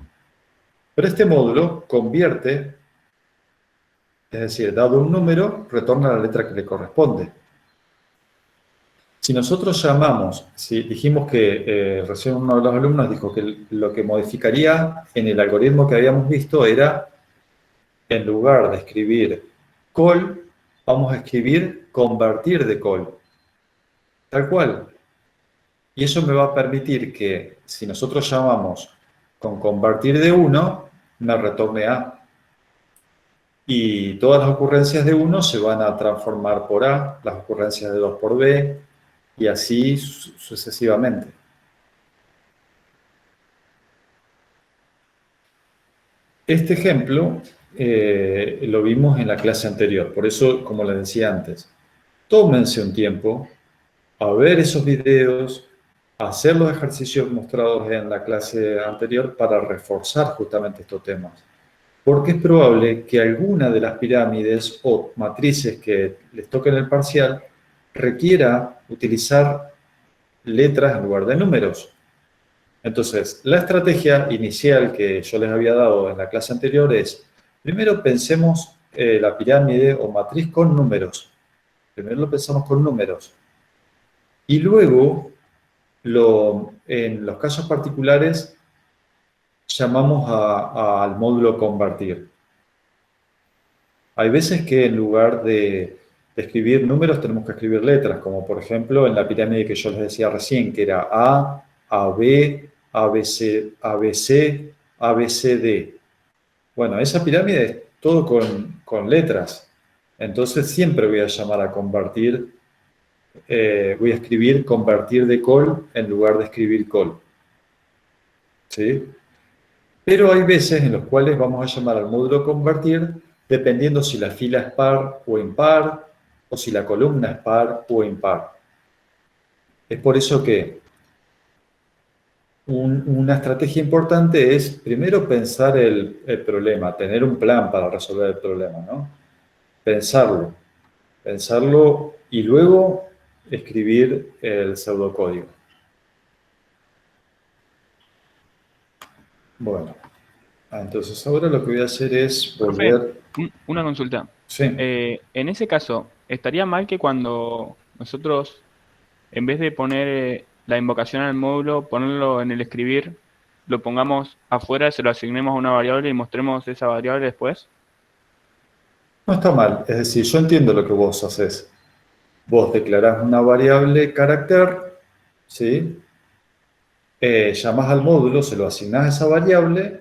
Pero este módulo convierte, es decir, dado un número, retorna la letra que le corresponde. Si nosotros llamamos, si dijimos que recién uno de los alumnos dijo que lo que modificaría en el algoritmo que habíamos visto era, en lugar de escribir call, vamos a escribir convertir de call. Tal cual. Y eso me va a permitir que si nosotros llamamos con convertir de 1, me retorne A. Y todas las ocurrencias de 1 se van a transformar por A, las ocurrencias de 2 por B, y así sucesivamente. Este ejemplo lo vimos en la clase anterior, por eso, como les decía antes, tómense un tiempo a ver esos videos, a hacer los ejercicios mostrados en la clase anterior para reforzar justamente estos temas. Porque es probable que alguna de las pirámides o matrices que les toquen el parcial requiera utilizar letras en lugar de números. Entonces, la estrategia inicial que yo les había dado en la clase anterior es, primero pensemos la pirámide o matriz con números. Primero lo pensamos con números. Y luego, en los casos particulares, llamamos al módulo convertir. Hay veces que en lugar de escribir números tenemos que escribir letras, como por ejemplo en la pirámide que yo les decía recién, que era A, AB, ABC, ABC, ABCD. Bueno, esa pirámide es todo con letras. Entonces siempre voy a llamar a convertir, voy a escribir convertir de call en lugar de escribir call. ¿Sí? Pero hay veces en los cuales vamos a llamar al módulo convertir dependiendo si la fila es par o impar, o si la columna es par o impar. Es por eso que una estrategia importante es primero pensar el problema, tener un plan para resolver el problema, ¿no? Pensarlo y luego escribir el pseudocódigo. Bueno, entonces ahora lo que voy a hacer es Profe, volver... una consulta. Sí, En ese caso, ¿estaría mal que cuando nosotros, en vez de poner la invocación al módulo, ponerlo en el escribir, lo pongamos afuera, se lo asignemos a una variable y mostremos esa variable después? no está mal. Es decir, yo entiendo lo que vos haces. Vos declarás una variable carácter, ¿sí? Llamás al módulo, se lo asignás a esa variable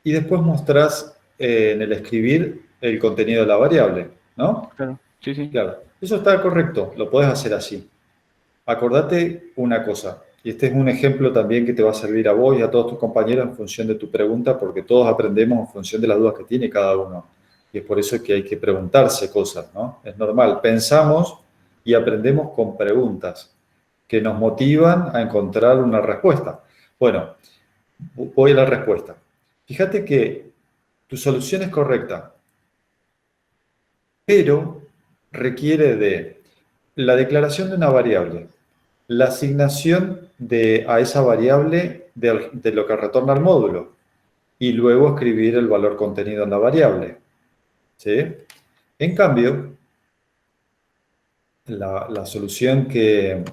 y después mostrás en el escribir el contenido de la variable, ¿no? Claro, sí, sí. Claro, eso está correcto, lo podés hacer así. Acordate una cosa, y este es un ejemplo también que te va a servir a vos y a todos tus compañeros en función de tu pregunta, porque todos aprendemos en función de las dudas que tiene cada uno. Y es por eso que hay que preguntarse cosas, ¿no? Es normal, pensamos y aprendemos con preguntas que nos motivan a encontrar una respuesta. Bueno, voy a la respuesta. Fíjate que tu solución es correcta, pero requiere de la declaración de una variable, la asignación a esa variable de lo que retorna al módulo y luego escribir el valor contenido en la variable. ¿Sí? En cambio, la solución que...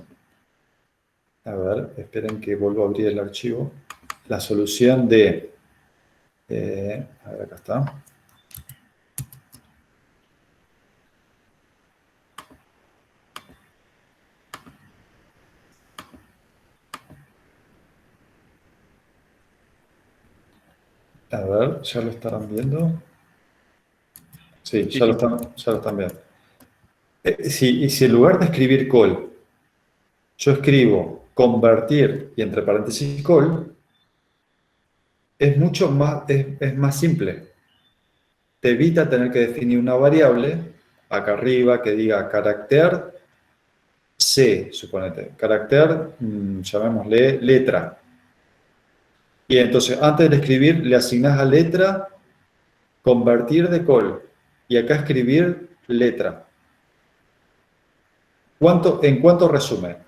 A ver, esperen que vuelvo a abrir el archivo. La solución de... a ver, acá está. A ver, ¿ya lo estarán viendo? Sí, Sí, ya lo sí. están viendo. Y si en lugar de escribir call, yo escribo convertir y entre paréntesis call, es mucho más, es más simple. Te evita tener que definir una variable acá arriba que diga carácter C, suponete, carácter, llamémosle letra. Y entonces antes de escribir le asignás a letra convertir de call y acá escribir letra. ¿En cuánto resume?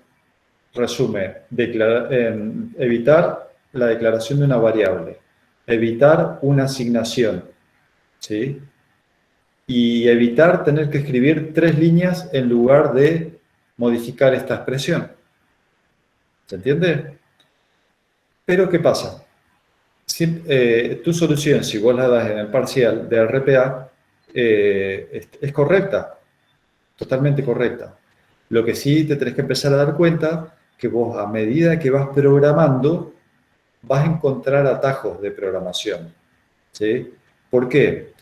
Resume evitar la declaración de una variable, evitar una asignación, ¿sí? Y evitar tener que escribir 3 líneas en lugar de modificar esta expresión. ¿Se entiende? Pero ¿qué pasa? Tu solución, si vos la das en el parcial de RPA, es correcta, totalmente correcta. Lo que sí te tenés que empezar a dar cuenta que vos a medida que vas programando vas a encontrar atajos de programación. ¿Sí? ¿Por qué?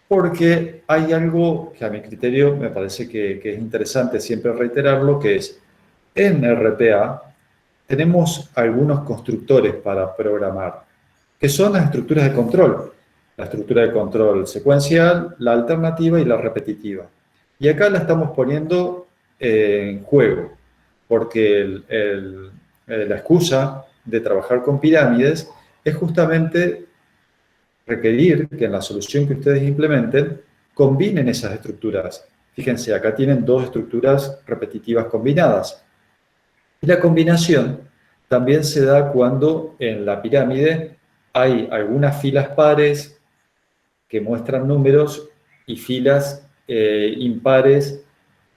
Porque hay algo que a mi criterio me parece que es interesante siempre reiterarlo, que es en RPA tenemos algunos constructores para programar, que son las estructuras de control. La estructura de control secuencial, la alternativa y la repetitiva. Y acá la estamos poniendo en juego, porque la excusa de trabajar con pirámides es justamente requerir que en la solución que ustedes implementen combinen esas estructuras. Fíjense, acá tienen 2 estructuras repetitivas combinadas. Y la combinación también se da cuando en la pirámide hay algunas filas pares que muestran números y filas impares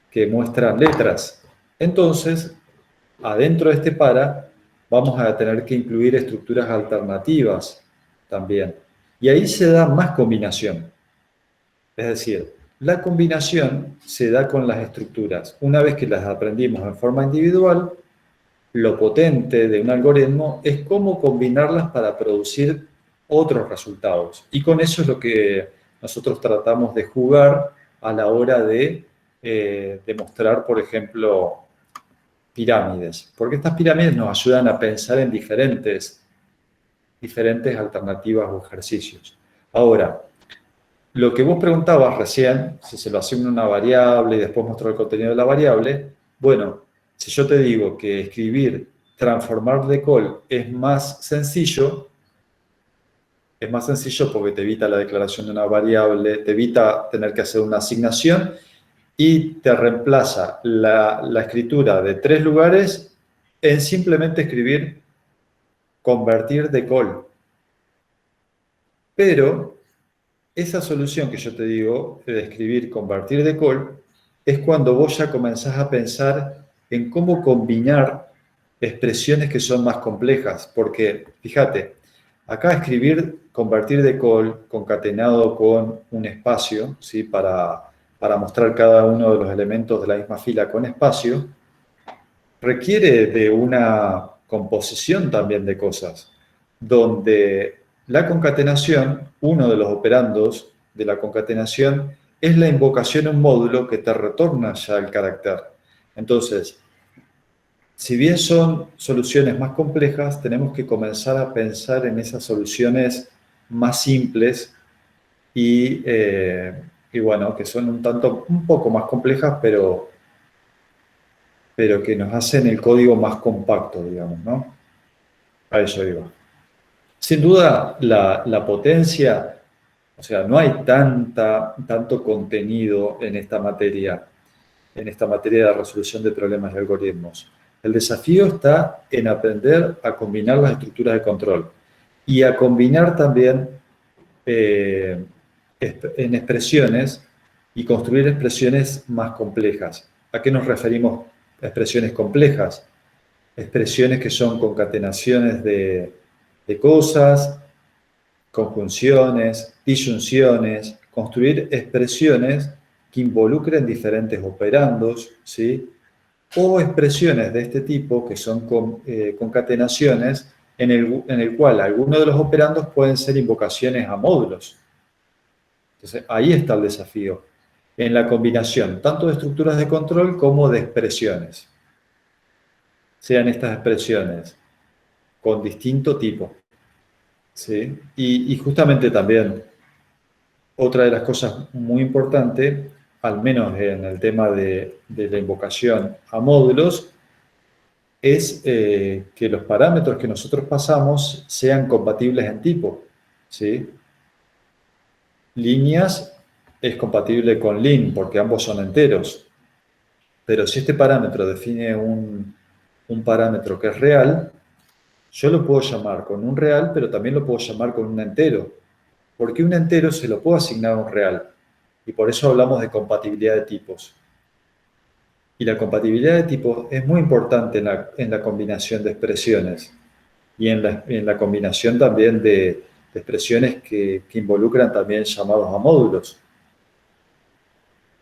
que muestran letras. Entonces, adentro de este para, vamos a tener que incluir estructuras alternativas también. Y ahí se da más combinación. Es decir, la combinación se da con las estructuras. Una vez que las aprendimos en forma individual, lo potente de un algoritmo es cómo combinarlas para producir otros resultados. Y con eso es lo que nosotros tratamos de jugar a la hora de demostrar, por ejemplo, pirámides. Porque estas pirámides nos ayudan a pensar en diferentes alternativas o ejercicios. Ahora, lo que vos preguntabas recién, si se lo asigna una variable y después mostrar el contenido de la variable, bueno, si yo te digo que escribir transformar de call es más sencillo porque te evita la declaración de una variable, te evita tener que hacer una asignación y te reemplaza la escritura de 3 lugares en simplemente escribir convertir de call. Pero esa solución que yo te digo, de escribir convertir de call, es cuando vos ya comenzás a pensar en cómo combinar expresiones que son más complejas. Porque, fíjate, acá escribir convertir de call concatenado con un espacio, ¿sí? Para mostrar cada uno de los elementos de la misma fila con espacio, requiere de una composición también de cosas, donde la concatenación, uno de los operandos de la concatenación, es la invocación a un módulo que te retorna ya el carácter. Entonces, si bien son soluciones más complejas, tenemos que comenzar a pensar en esas soluciones más simples y bueno, que son un poco más complejas, pero que nos hacen el código más compacto, digamos, ¿no? A eso iba. Sin duda, la potencia, o sea, no hay tanto contenido en esta materia de resolución de problemas y algoritmos. El desafío está en aprender a combinar las estructuras de control y a combinar también en expresiones y construir expresiones más complejas. ¿A qué nos referimos expresiones complejas? Expresiones que son concatenaciones de cosas, conjunciones, disyunciones, construir expresiones que involucren diferentes operandos, ¿sí? O expresiones de este tipo que son concatenaciones en el cual algunos de los operandos pueden ser invocaciones a módulos. Entonces, ahí está el desafío, en la combinación tanto de estructuras de control como de expresiones. Sean estas expresiones con distinto tipo, ¿sí? Y justamente también, otra de las cosas muy importantes, al menos en el tema de la invocación a módulos, es que los parámetros que nosotros pasamos sean compatibles en tipo, ¿sí? Líneas es compatible con lim porque ambos son enteros, pero si este parámetro define un parámetro que es real, yo lo puedo llamar con un real, pero también lo puedo llamar con un entero, porque un entero se lo puedo asignar a un real, y por eso hablamos de compatibilidad de tipos. Y la compatibilidad de tipos es muy importante en la combinación de expresiones y en la combinación también de expresiones que involucran también llamados a módulos.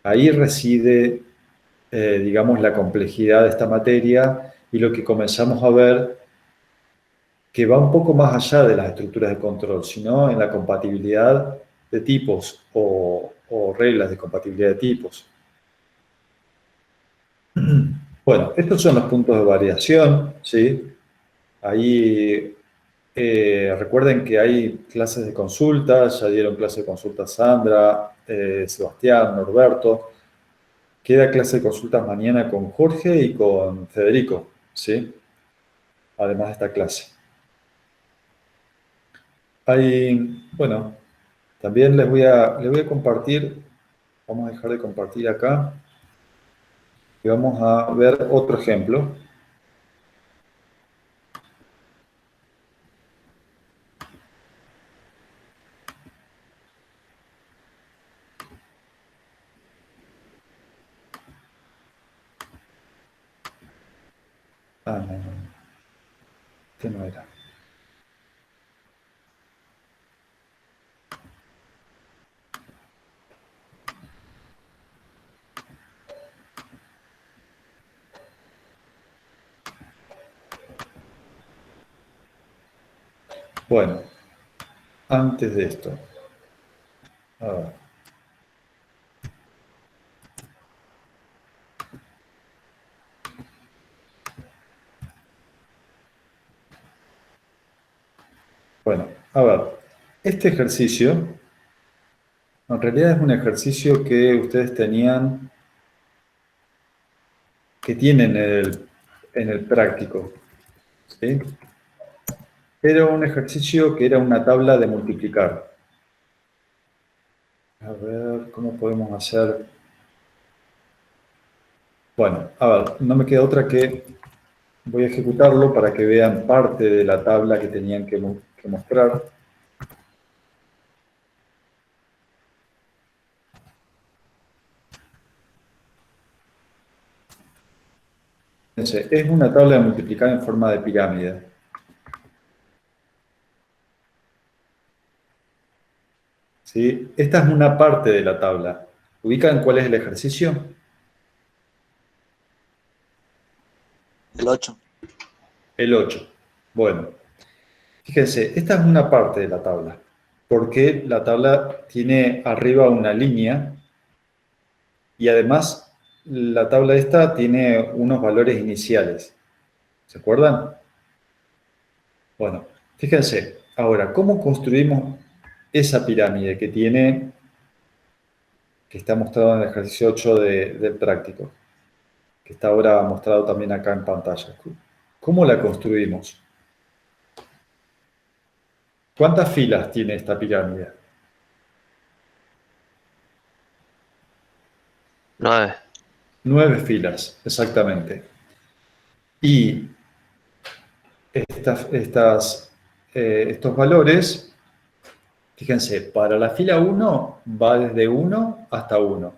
Ahí reside, digamos, la complejidad de esta materia y lo que comenzamos a ver que va un poco más allá de las estructuras de control, sino en la compatibilidad de tipos o reglas de compatibilidad de tipos. Bueno, estos son los puntos de variación, ¿sí? Ahí recuerden que hay clases de consulta, ya dieron clase de consulta Sandra, Sebastián, Norberto. Queda clase de consultas mañana con Jorge y con Federico, ¿sí? Además de esta clase. Bueno, también les voy a compartir, vamos a dejar de compartir acá, y vamos a ver otro ejemplo. Ah, no. Este no era. Bueno, antes de esto, a ver. Bueno, a ver, este ejercicio, en realidad es un ejercicio que ustedes que tienen en el práctico. ¿sí? Era un ejercicio que era una tabla de multiplicar. A ver, ¿cómo podemos hacer? Bueno, a ver, no me queda otra que voy a ejecutarlo para que vean parte de la tabla que tenían que mostrar. Fíjense, es una tabla de multiplicar en forma de pirámide. ¿Sí? Esta es una parte de la tabla. ¿Ubican cuál es el ejercicio? El 8. El 8. Bueno, fíjense, esta es una parte de la tabla, porque la tabla tiene arriba una línea y además la tabla esta tiene unos valores iniciales. ¿Se acuerdan? Bueno, fíjense, ahora, ¿cómo construimos esa pirámide que está mostrado en el ejercicio 8 del práctico, que está ahora mostrado también acá en pantalla? ¿Cómo la construimos? ¿Cuántas filas tiene esta pirámide? 9. 9 filas, exactamente. Y estos valores, fíjense, para la fila 1 va desde 1 hasta 1,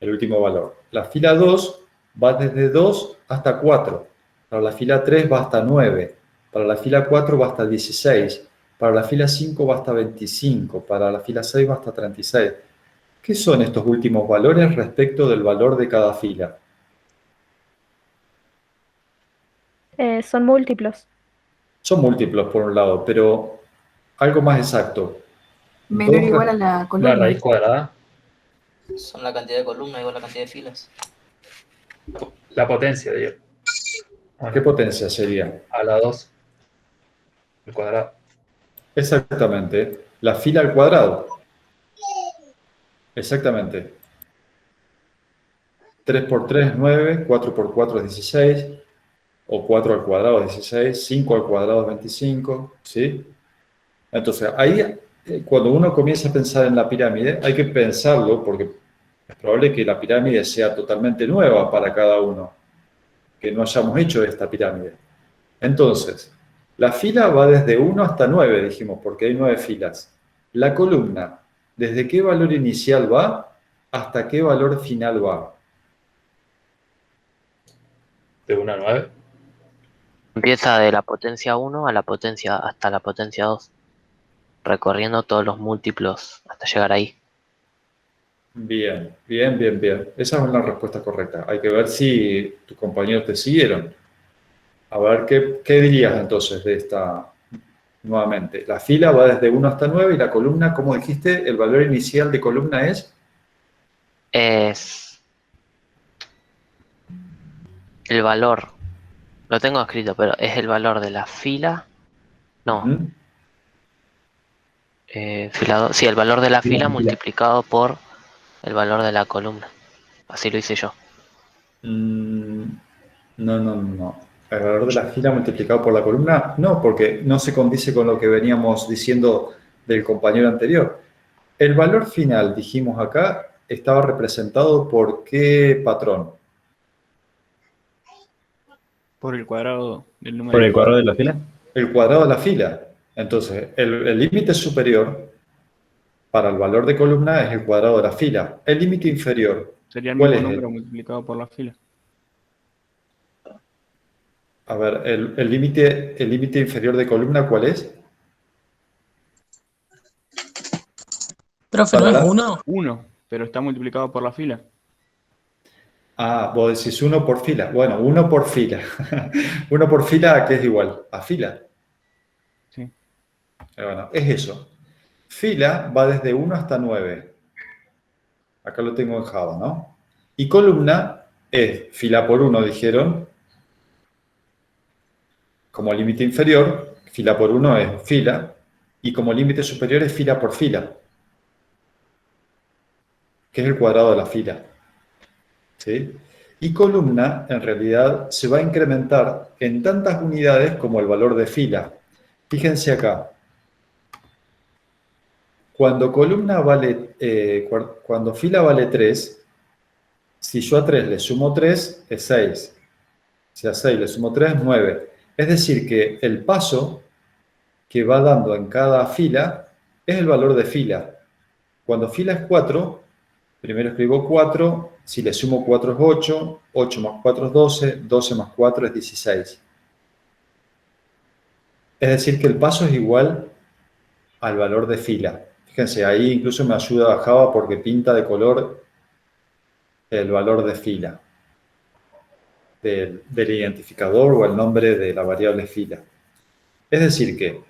el último valor. La fila 2 va desde 2 hasta 4. Para la fila 3 va hasta 9. Para la fila 4 va hasta 16. Para la fila 5 va hasta 25. Para la fila 6 va hasta 36. ¿Qué son estos últimos valores respecto del valor de cada fila? Son múltiplos. Son múltiplos por un lado, pero algo más exacto. Menor o Dos igual a re- la La columna. raíz cuadrada, Son la cantidad de columnas igual a la cantidad de filas. la potencia, digo. ¿Qué Bueno, potencia sería? a la 2, el cuadrado. Exactamente. La fila al cuadrado. Exactamente. 3 por 3 es 9, 4 por 4 es 16, o 4 al cuadrado es 16, 5 al cuadrado es 25, ¿sí? Entonces, ahí, cuando uno comienza a pensar en la pirámide, hay que pensarlo porque es probable que la pirámide sea totalmente nueva para cada uno, que no hayamos hecho esta pirámide. Entonces, la fila va desde 1 hasta 9, dijimos, porque hay 9 filas. La columna, ¿desde qué valor inicial va hasta qué valor final va? De 1 a 9. Empieza de la potencia 1 a la potencia hasta la potencia 2, recorriendo todos los múltiplos hasta llegar ahí. Bien, bien, bien, bien. Esa es la respuesta correcta. Hay que ver si tus compañeros te siguieron. A ver, ¿qué dirías entonces de esta nuevamente? La fila va desde 1 hasta 9 y la columna, como dijiste, el valor inicial de columna es Es el valor, lo tengo escrito, pero es el valor de la fila. No, Ujú. sí, el valor de la fila multiplicado por el valor de la columna. Así lo hice yo. Mm, no, no, no. El valor de la fila multiplicado por la columna, no, porque no se condice con lo que veníamos diciendo del compañero anterior. El valor final, dijimos acá, estaba representado por qué patrón. Por el cuadrado del número. ¿Por el cuadrado de la fila? El cuadrado de la fila. Entonces, el límite superior para el valor de columna es el cuadrado de la fila. El límite inferior, Sería el ¿cuál mismo es número multiplicado por la fila. A ver, el límite inferior de columna, ¿cuál es? Profe, ¿no es Para la- 1? 1, pero está multiplicado por la fila. Ah, vos decís 1 por fila. Bueno, 1 por fila. 1 por fila, ¿a qué es igual? A fila. Sí. Bueno, es eso. Fila va desde 1 hasta 9. Acá lo tengo en Java, ¿no? Y columna es fila por 1, dijeron. Como límite inferior, fila por 1 es fila. Y como límite superior es fila por fila, que es el cuadrado de la fila. ¿Sí? Y columna, en realidad, se va a incrementar en tantas unidades como el valor de fila. Fíjense acá. Cuando columna vale, cuando fila vale 3, si yo a 3 le sumo 3, es 6. Si a 6 le sumo 3, 9. Es decir, que el paso que va dando en cada fila es el valor de fila. Cuando fila es 4, primero escribo 4, si le sumo 4 es 8, 8 más 4 es 12, 12 más 4 es 16. Es decir, que el paso es igual al valor de fila. Fíjense, ahí incluso me ayuda Java porque pinta de color el valor de fila del identificador o el nombre de la variable fila. Es decir que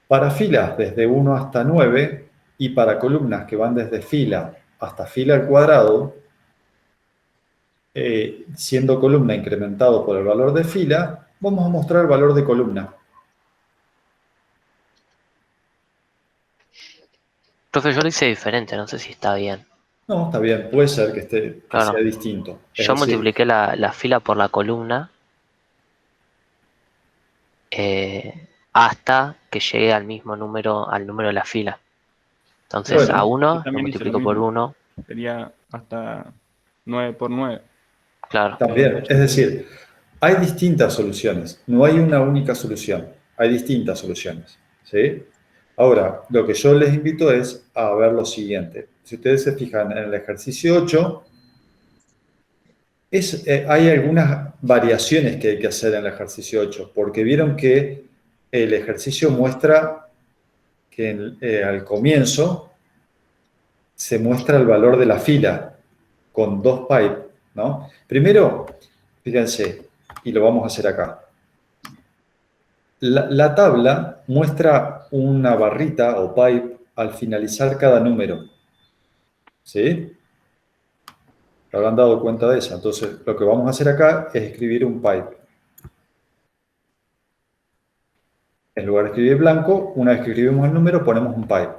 para filas desde 1 hasta 9 y para columnas que van desde fila hasta fila al cuadrado, siendo columna incrementado por el valor de fila, vamos a mostrar el valor de columna. Profe, yo lo hice diferente, no sé si está bien. No, está bien, puede ser que sea Claro. distinto. Es Yo decir, multipliqué la fila por la columna hasta que llegue al mismo número, al número de la fila. Entonces Bueno, a Yo 1 lo también hice lo multiplico por mismo. 1, Sería hasta 9 por 9. claro. también, es decir, hay distintas soluciones, no hay una única solución, hay distintas soluciones, ¿sí? Ahora, lo que yo les invito es a ver lo siguiente. Si ustedes se fijan en el ejercicio 8, hay algunas variaciones que hay que hacer en el ejercicio 8, porque vieron que el ejercicio muestra que al comienzo se muestra el valor de la fila con 2 pipes, ¿no? Primero, fíjense, y lo vamos a hacer acá. La tabla muestra una barrita o pipe al finalizar cada número, ¿sí? ¿Se habrán dado cuenta de eso? Entonces, lo que vamos a hacer acá es escribir un pipe. En lugar de escribir blanco, una vez que escribimos el número, ponemos un pipe.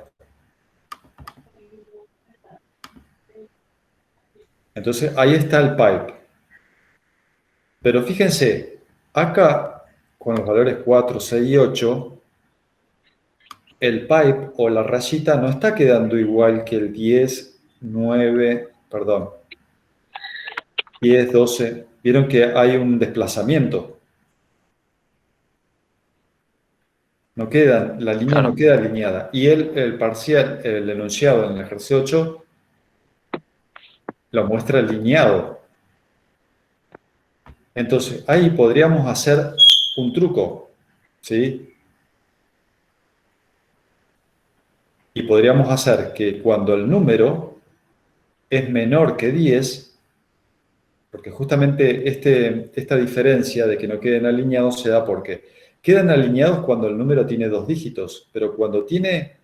Entonces, ahí está el pipe. Pero fíjense, acá, con los valores 4, 6 y 8, el pipe o la rayita no está quedando igual que el 10, 9, perdón, 10, 12. Vieron que hay un desplazamiento. No queda, la línea Claro. no queda alineada. Y el parcial, el enunciado en el ejercicio 8, lo muestra alineado. Entonces, ahí podríamos hacer un truco, ¿sí? Y podríamos hacer que cuando el número es menor que 10, porque justamente esta diferencia de que no queden alineados se da porque quedan alineados cuando el número tiene 2 dígitos, pero cuando tiene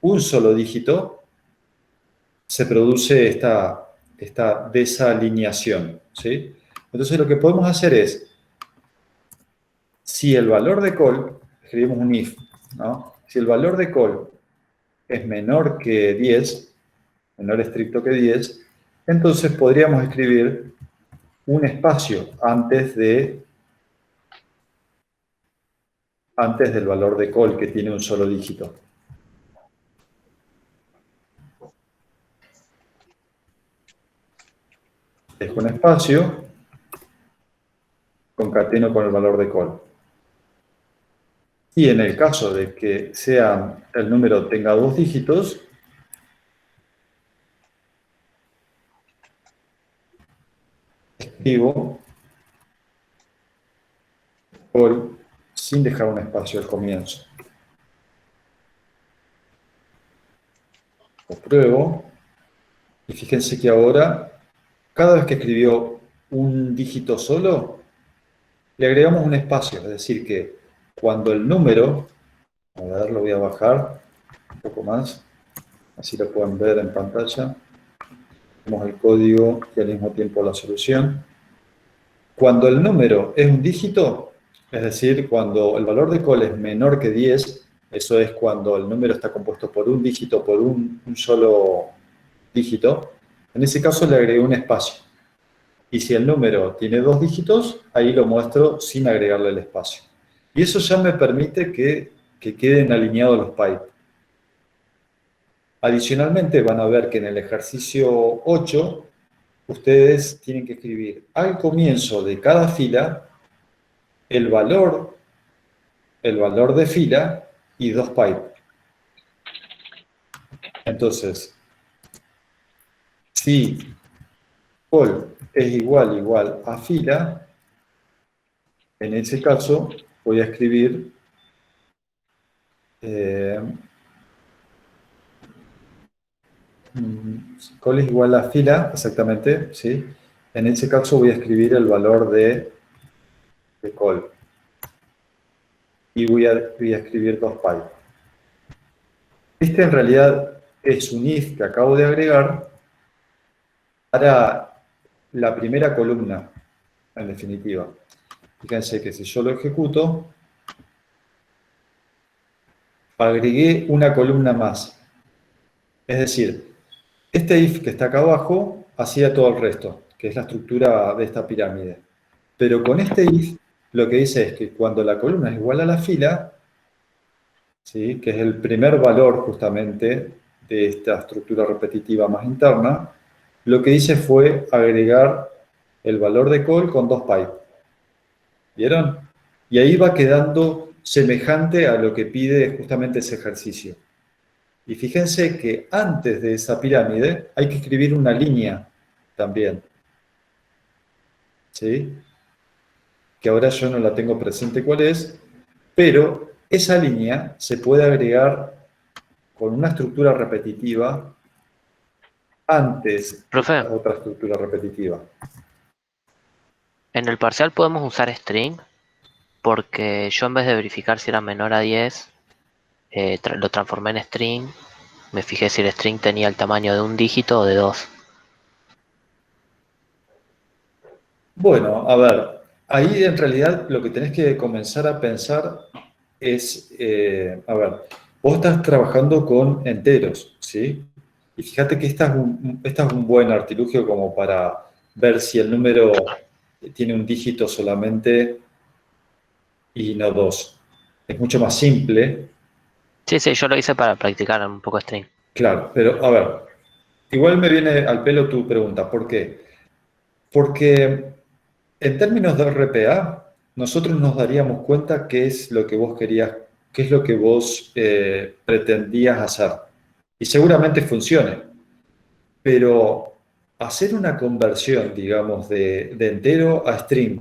un solo dígito, se produce esta desalineación, ¿sí? Entonces lo que podemos hacer es, si el valor de call, escribimos un if, ¿no? Si el valor de call es menor que 10, menor estricto que 10, entonces podríamos escribir un espacio antes del valor de call que tiene un solo dígito. Dejo un espacio, concateno con el valor de call. Y en el caso de que el número tenga 2 dígitos, escribo call sin dejar un espacio al comienzo. Lo pruebo. Y fíjense que ahora, cada vez que escribió un dígito solo, le agregamos un espacio. Es decir, que cuando el número, a ver, lo voy a bajar un poco más, así lo pueden ver en pantalla. Tenemos el código y al mismo tiempo la solución. Cuando el número es un dígito, es decir, cuando el valor de call es menor que 10, eso es cuando el número está compuesto por un dígito, por un solo dígito, en ese caso le agregué un espacio. Y si el número tiene 2 dígitos, ahí lo muestro sin agregarle el espacio. Y eso ya me permite que queden alineados los pipes. Adicionalmente, van a ver que en el ejercicio 8, ustedes tienen que escribir al comienzo de cada fila el valor de fila y 2 pipes. Entonces, si call es igual a fila, en ese caso voy a escribir call es igual a fila, exactamente, ¿sí? En ese caso voy a escribir el valor de call. Y voy a escribir 2 pipes. Este en realidad es un if que acabo de agregar para la primera columna, en definitiva. Fíjense que si yo lo ejecuto, agregué una columna más. Es decir, este if que está acá abajo hacía todo el resto, que es la estructura de esta pirámide. Pero con este if, lo que dice es que cuando la columna es igual a la fila, ¿sí?, que es el primer valor justamente de esta estructura repetitiva más interna, lo que hice fue agregar el valor de call con 2 pipes. ¿Vieron? Y ahí va quedando semejante a lo que pide justamente ese ejercicio. Y fíjense que antes de esa pirámide hay que escribir una línea también. ¿Sí? Que ahora yo no la tengo presente cuál es, pero esa línea se puede agregar con una estructura repetitiva antes de Profe, la otra estructura repetitiva. en el parcial podemos usar string, porque yo en vez de verificar si era menor a 10, lo transformé en string. Me fijé si el string tenía el tamaño de un dígito o de 2. Bueno, a ver, ahí en realidad lo que tenés que comenzar a pensar es, a ver, vos estás trabajando con enteros, ¿sí? Y fíjate que esta es un buen artilugio como para ver si el número tiene un dígito solamente y no 2. Es mucho más simple, Sí, sí, yo lo hice para practicar un poco string. claro, pero a ver, igual me viene al pelo tu pregunta, ¿por qué? Porque en términos de RPA, nosotros nos daríamos cuenta qué es lo que vos querías, qué es lo que vos pretendías hacer. Y seguramente funcione. Pero hacer una conversión, digamos, de entero a string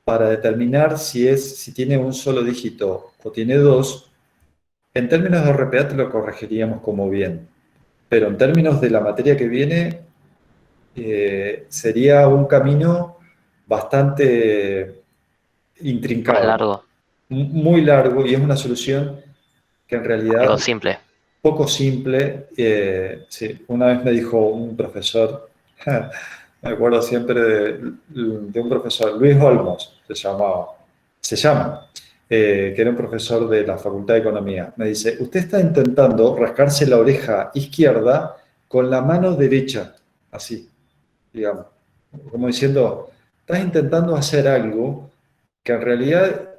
para determinar si tiene un solo dígito o tiene 2, en términos de RPA te lo corregiríamos como bien. Pero en términos de la materia que viene, sería un camino bastante Más intrincado, largo, muy largo, y es una solución que en algo realidad simple. poco simple. Sí, una vez me dijo un profesor, me acuerdo siempre de un profesor, Luis Olmos se llama, que era un profesor de la Facultad de Economía. Me dice, usted está intentando rascarse la oreja izquierda con la mano derecha, así, digamos, como diciendo, estás intentando hacer algo que en realidad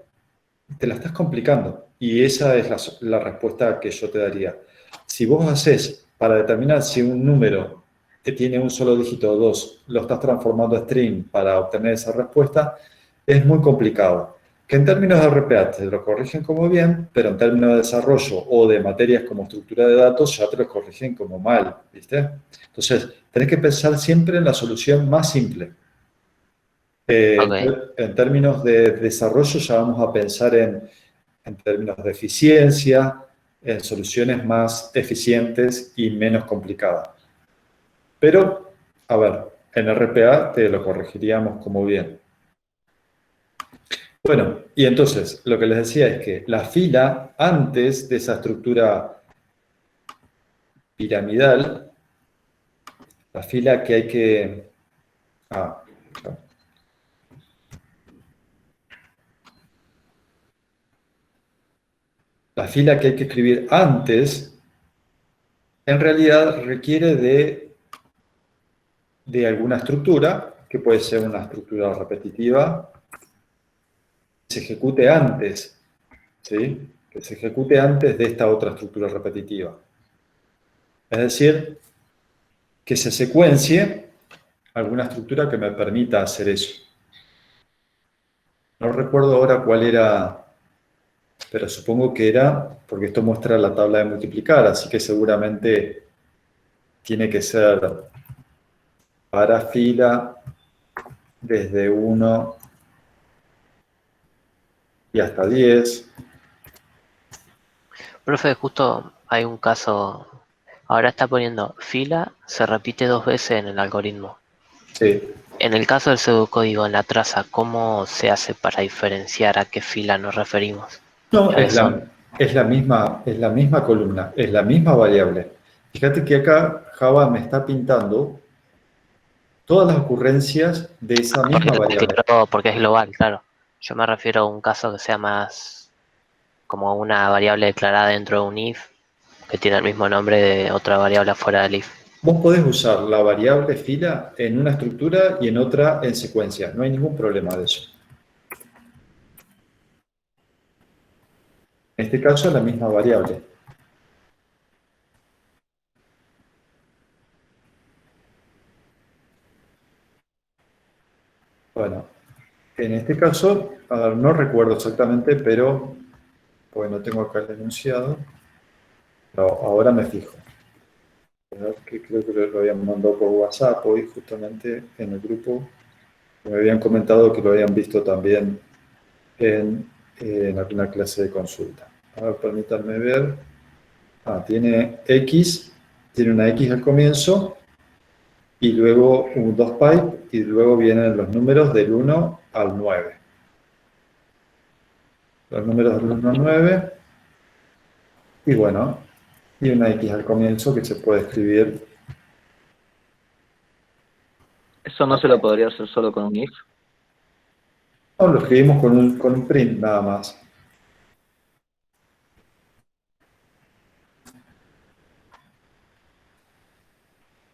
te la estás complicando. Y esa es la respuesta que yo te daría. Si vos haces para determinar si un número que tiene un solo dígito o 2 lo estás transformando a string para obtener esa respuesta, es muy complicado. Que en términos de RPA te lo corrigen como bien, pero en términos de desarrollo o de materias como estructura de datos ya te lo corrigen como mal, ¿viste? Entonces, tenés que pensar siempre en la solución más simple. Ok, En términos de desarrollo ya vamos a pensar en términos de eficiencia, en soluciones más eficientes y menos complicadas. Pero, a ver, en RPA te lo corregiríamos como bien. Bueno, y entonces, lo que les decía es que la fila, antes de esa estructura piramidal, la fila que hay que... Ah, claro. La fila que hay que escribir antes, en realidad requiere de alguna estructura que puede ser una estructura repetitiva, se ejecute antes, ¿sí? Que se ejecute antes de esta otra estructura repetitiva. Es decir, que se secuencie alguna estructura que me permita hacer eso. No recuerdo ahora cuál era, pero supongo que era, porque esto muestra la tabla de multiplicar, así que seguramente tiene que ser para fila desde 1 y hasta 10. Profe, justo hay un caso, ahora está poniendo fila, se repite 2 veces en el algoritmo. Sí. En el caso del pseudocódigo en la traza, ¿cómo se hace para diferenciar a qué fila nos referimos? No, Ya que es la misma columna, es la misma variable. Fíjate que acá Java me está pintando todas las ocurrencias de esa misma variable. claro, porque es global, claro. Yo me refiero a un caso que sea más como una variable declarada dentro de un if, que tiene el mismo nombre de otra variable afuera del if. Vos podés usar la variable fila en una estructura y en otra en secuencia. No hay ningún problema de eso. En este caso es la misma variable. Bueno, en este caso, a ver, no recuerdo exactamente, pero, porque no tengo acá el enunciado, pero ahora me fijo. Que creo que lo habían mandado por WhatsApp hoy, justamente en el grupo. Me habían comentado que lo habían visto también en alguna clase de consulta. A ver, permítanme ver. Tiene X, tiene una X al comienzo, y luego un 2 pipe, y luego vienen los números del 1 al 9. Los números del 1 al 9, y bueno, y una X al comienzo que se puede escribir. ¿Eso no se lo podría hacer solo con un if? No, lo escribimos con un print nada más.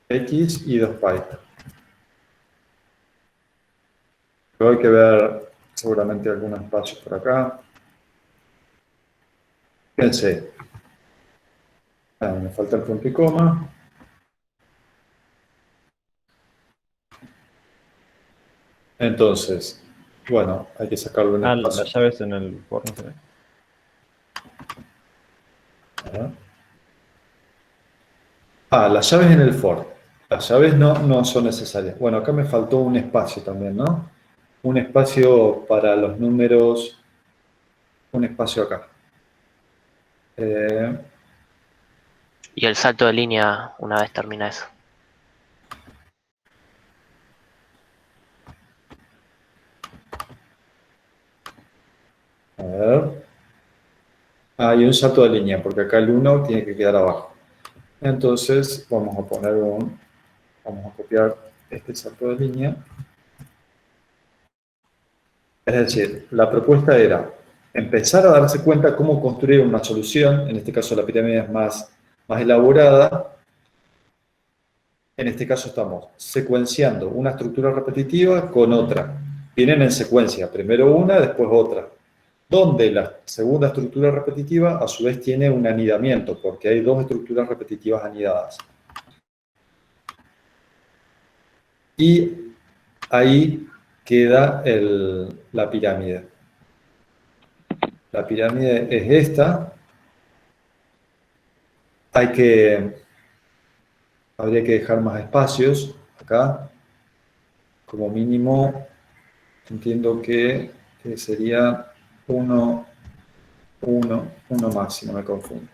X y 2 pipe. Luego hay que ver seguramente algunos espacios por acá. Fíjense. Me falta el punto y coma. Entonces, bueno, hay que sacarlo en el espacio. Las llaves en el for, no se ve. Las llaves en el for. Las llaves no son necesarias. Bueno, acá me faltó un espacio también, ¿no? Un espacio para los números. Un espacio acá. Y el salto de línea una vez termina eso. A ver. Y un salto de línea, porque acá el 1 tiene que quedar abajo. Entonces, vamos a copiar este salto de línea. Es decir, la propuesta era empezar a darse cuenta cómo construir una solución, en este caso la pirámide es más elaborada. En este caso estamos secuenciando una estructura repetitiva con otra. Vienen en secuencia, primero una, después otra. Donde la segunda estructura repetitiva a su vez tiene un anidamiento, porque hay dos estructuras repetitivas anidadas. Y ahí queda la pirámide. La pirámide es esta. Habría que dejar más espacios acá. Como mínimo, entiendo que sería 1, 1, 1 máximo, me confundo.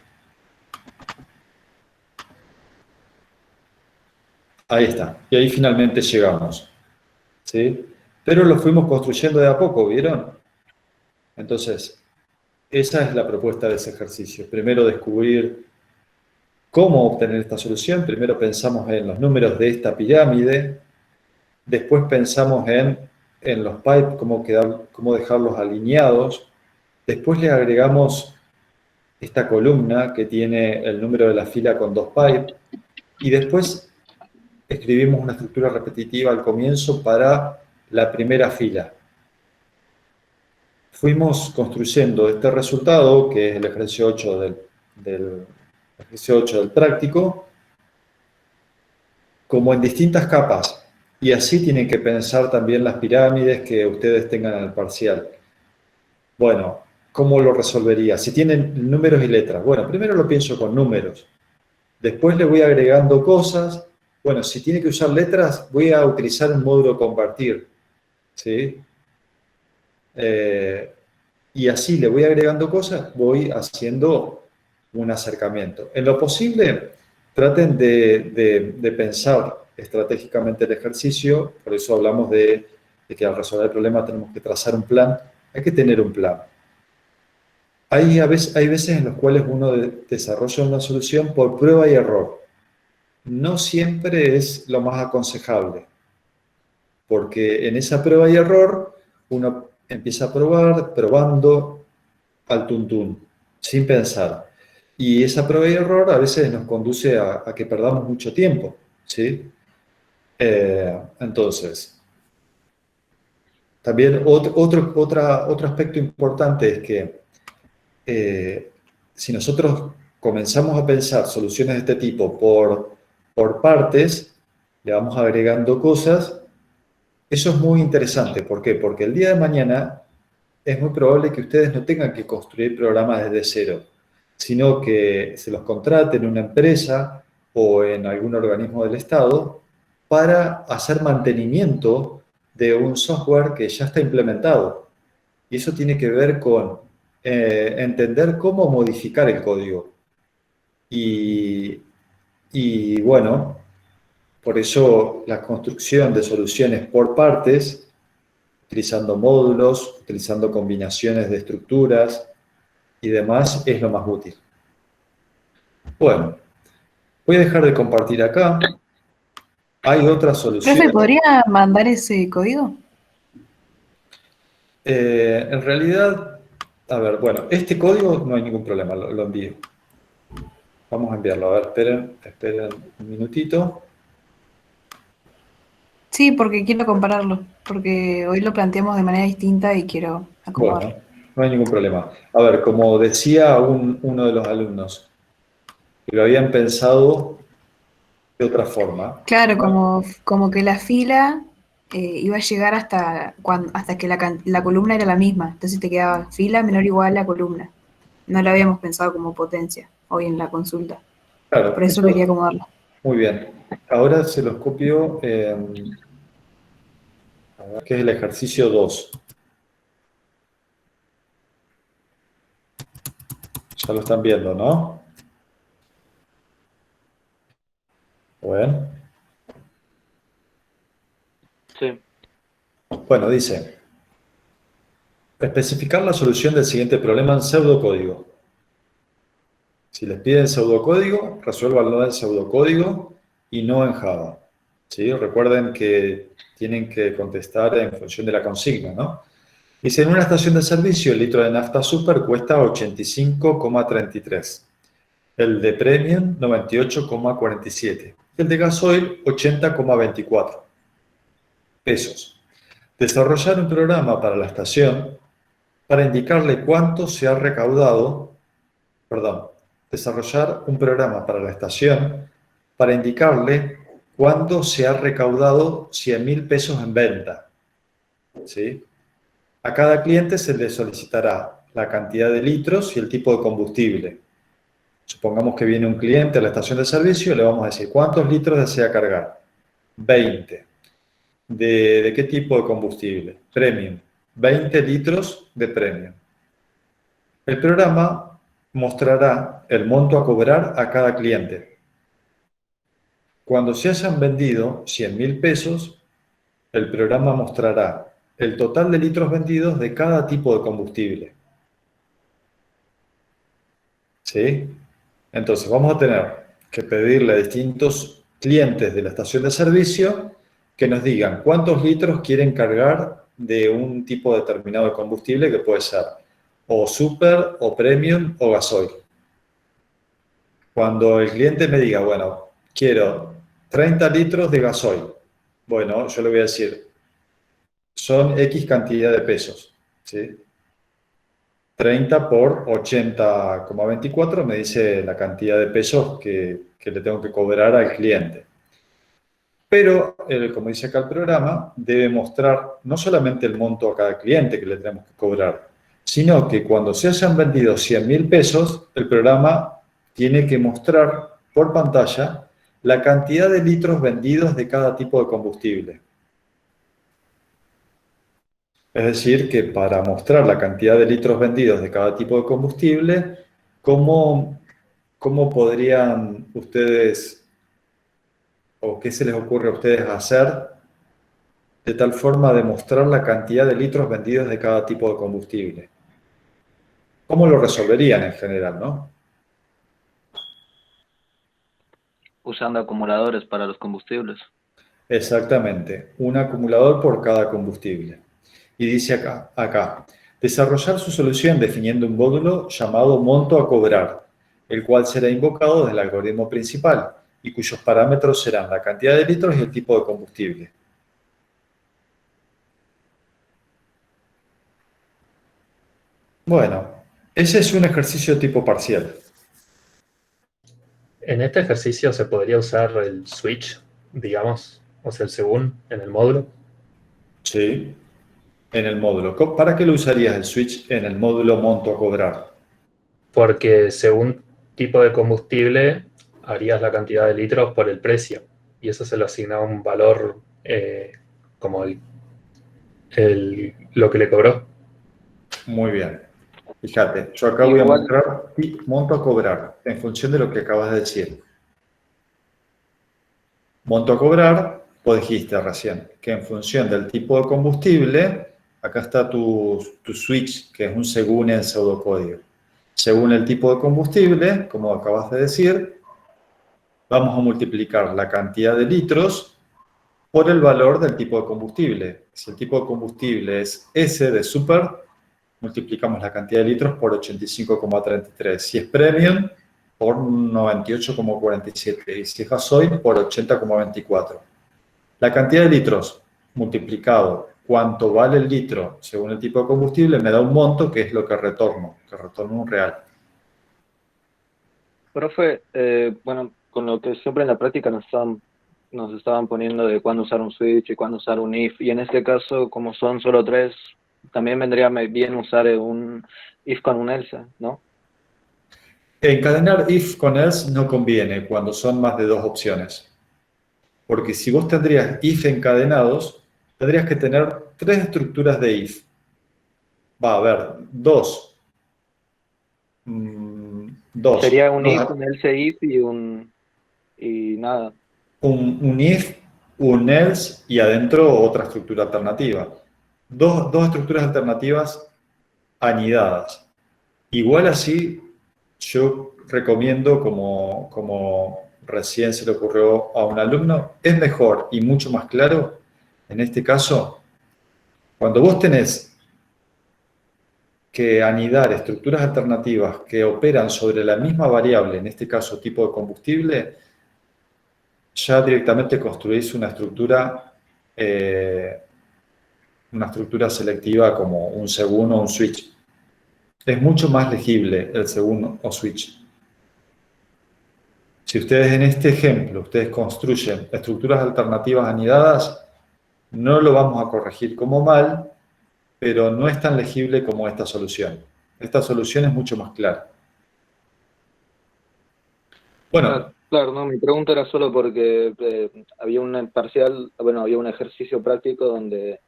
Ahí está. Y ahí finalmente llegamos. ¿Sí? Pero lo fuimos construyendo de a poco, ¿vieron? Entonces, esa es la propuesta de ese ejercicio. Primero descubrir cómo obtener esta solución. Primero pensamos en los números de esta pirámide. Después pensamos en los pipes, cómo dejarlos alineados. Después le agregamos esta columna que tiene el número de la fila con 2 pipes. Y después escribimos una estructura repetitiva al comienzo para la primera fila. Fuimos construyendo este resultado, que es el ejercicio 8 ejercicio 8 del práctico, como en distintas capas. Y así tienen que pensar también las pirámides que ustedes tengan en el parcial. Bueno, ¿cómo lo resolvería? Si tienen números y letras. Bueno, primero lo pienso con números. Después le voy agregando cosas. Bueno, si tiene que usar letras, voy a utilizar un módulo convertir. ¿Sí? Y así le voy agregando cosas, voy haciendo un acercamiento. En lo posible, traten de pensar estratégicamente el ejercicio, por eso hablamos de que al resolver el problema tenemos que trazar un plan, hay que tener un plan. Hay veces en las cuales uno desarrolla una solución por prueba y error. No siempre es lo más aconsejable, porque en esa prueba y error uno empieza a probando al tuntún, sin pensar. Y esa prueba y error a veces nos conduce a que perdamos mucho tiempo, ¿sí? Entonces, también otro aspecto importante es que si nosotros comenzamos a pensar soluciones de este tipo por partes, le vamos agregando cosas, eso es muy interesante. ¿Por qué? Porque el día de mañana es muy probable que ustedes no tengan que construir programas desde cero, sino que se los contraten en una empresa o en algún organismo del Estado para hacer mantenimiento de un software que ya está implementado. Y eso tiene que ver con entender cómo modificar el código. Y bueno, por eso la construcción de soluciones por partes, utilizando módulos, utilizando combinaciones de estructuras y demás, es lo más útil. Bueno, voy a dejar de compartir acá. Hay otra solución. Profe, ¿podría mandar ese código? En realidad, a ver, bueno, este código no hay ningún problema, lo envío. Vamos a enviarlo. A ver, esperen un minutito. Sí, porque quiero compararlo, porque hoy lo planteamos de manera distinta y quiero acomodarlo. Bueno, no hay ningún problema. A ver, como decía uno de los alumnos, que lo habían pensado de otra forma. Claro, como que la fila iba a llegar hasta que la columna era la misma, entonces te quedaba fila menor o igual a columna. No lo habíamos pensado como potencia hoy en la consulta, Claro, por eso quería acomodarlo. muy bien. Ahora se los copio, a ver, que es el ejercicio 2. Ya lo están viendo, ¿no? Bueno. Sí. Bueno, dice, especificar la solución del siguiente problema en pseudocódigo. Si les piden pseudocódigo, resuélvanlo en pseudocódigo y no en Java. ¿Sí? Recuerden que tienen que contestar en función de la consigna, ¿no? Dice, en una estación de servicio el litro de nafta super cuesta 85,33. El de premium, 98,47. El de gasoil, 80,24 pesos. Desarrollar un programa para la estación para indicarle cuánto se ha recaudado, desarrollar un programa para la estación para indicarle cuándo se ha recaudado 100.000 pesos en venta. ¿Sí? A cada cliente se le solicitará la cantidad de litros y el tipo de combustible. Supongamos que viene un cliente a la estación de servicio y le vamos a decir, ¿cuántos litros desea cargar? 20. ¿De qué tipo de combustible? Premium. 20 litros de premium. El programa mostrará el monto a cobrar a cada cliente. Cuando se hayan vendido 100.000 pesos, el programa mostrará el total de litros vendidos de cada tipo de combustible. ¿Sí? Entonces vamos a tener que pedirle a distintos clientes de la estación de servicio que nos digan cuántos litros quieren cargar de un tipo determinado de combustible, que puede ser o super, o premium, o gasoil. Cuando el cliente me diga, bueno, quiero 30 litros de gasoil. Bueno, yo le voy a decir, son X cantidad de pesos, ¿sí? 30 por 80,24 me dice la cantidad de pesos que le tengo que cobrar al cliente. Pero, como dice acá el programa, debe mostrar no solamente el monto a cada cliente que le tenemos que cobrar, sino que cuando se hayan vendido 100.000 pesos, el programa tiene que mostrar por pantalla la cantidad de litros vendidos de cada tipo de combustible. Es decir, que para mostrar la cantidad de litros vendidos de cada tipo de combustible, ¿cómo podrían ustedes, o qué se les ocurre a ustedes hacer de tal forma de mostrar la cantidad de litros vendidos de cada tipo de combustible? ¿Cómo lo resolverían en general, no? Usando acumuladores para los combustibles. Exactamente, un acumulador por cada combustible. Y dice acá, desarrollar su solución definiendo un módulo llamado monto a cobrar, el cual será invocado desde el algoritmo principal y cuyos parámetros serán la cantidad de litros y el tipo de combustible. Bueno, ese es un ejercicio tipo parcial. En este ejercicio se podría usar el switch, digamos, o sea, el según en el módulo. Sí, en el módulo. ¿Para qué lo usarías el switch en el módulo monto a cobrar? Porque según tipo de combustible harías la cantidad de litros por el precio. Y eso se lo asigna un valor como lo que le cobró. Muy bien. Fíjate, yo acá voy a mostrar monto a cobrar en función de lo que acabas de decir. Monto a cobrar, vos dijiste recién que en función del tipo de combustible, acá está tu switch, que es un según en pseudocódigo. Según el tipo de combustible, como acabas de decir, vamos a multiplicar la cantidad de litros por el valor del tipo de combustible. Si el tipo de combustible es S de super, multiplicamos la cantidad de litros por 85,33. Si es premium, por 98,47. Y si es gasoil, por 80,24. La cantidad de litros multiplicado cuánto vale el litro según el tipo de combustible me da un monto que es lo que retorno un real. Profe, bueno, con lo que siempre en la práctica nos estaban poniendo de cuándo usar un switch y cuándo usar un if, y en este caso, como son solo 3, también vendría bien usar un if con un else, ¿no? Encadenar if con else no conviene cuando son más de 2 opciones. Porque si vos tendrías if encadenados, tendrías que tener 3 estructuras de if. Va a haber 2. Sería un if, un else if y nada. Un if, un else y adentro otra estructura alternativa. Dos estructuras alternativas anidadas. Igual así, yo recomiendo, como recién se le ocurrió a un alumno, es mejor y mucho más claro, en este caso, cuando vos tenés que anidar estructuras alternativas que operan sobre la misma variable, en este caso tipo de combustible, ya directamente construís una estructura selectiva como un según o un switch. Es mucho más legible el según o switch. Si ustedes en este ejemplo, ustedes construyen estructuras alternativas anidadas, no lo vamos a corregir como mal, pero no es tan legible como esta solución. Esta solución es mucho más clara. Bueno. Claro, no, mi pregunta era solo porque había un parcial, bueno, había un ejercicio práctico donde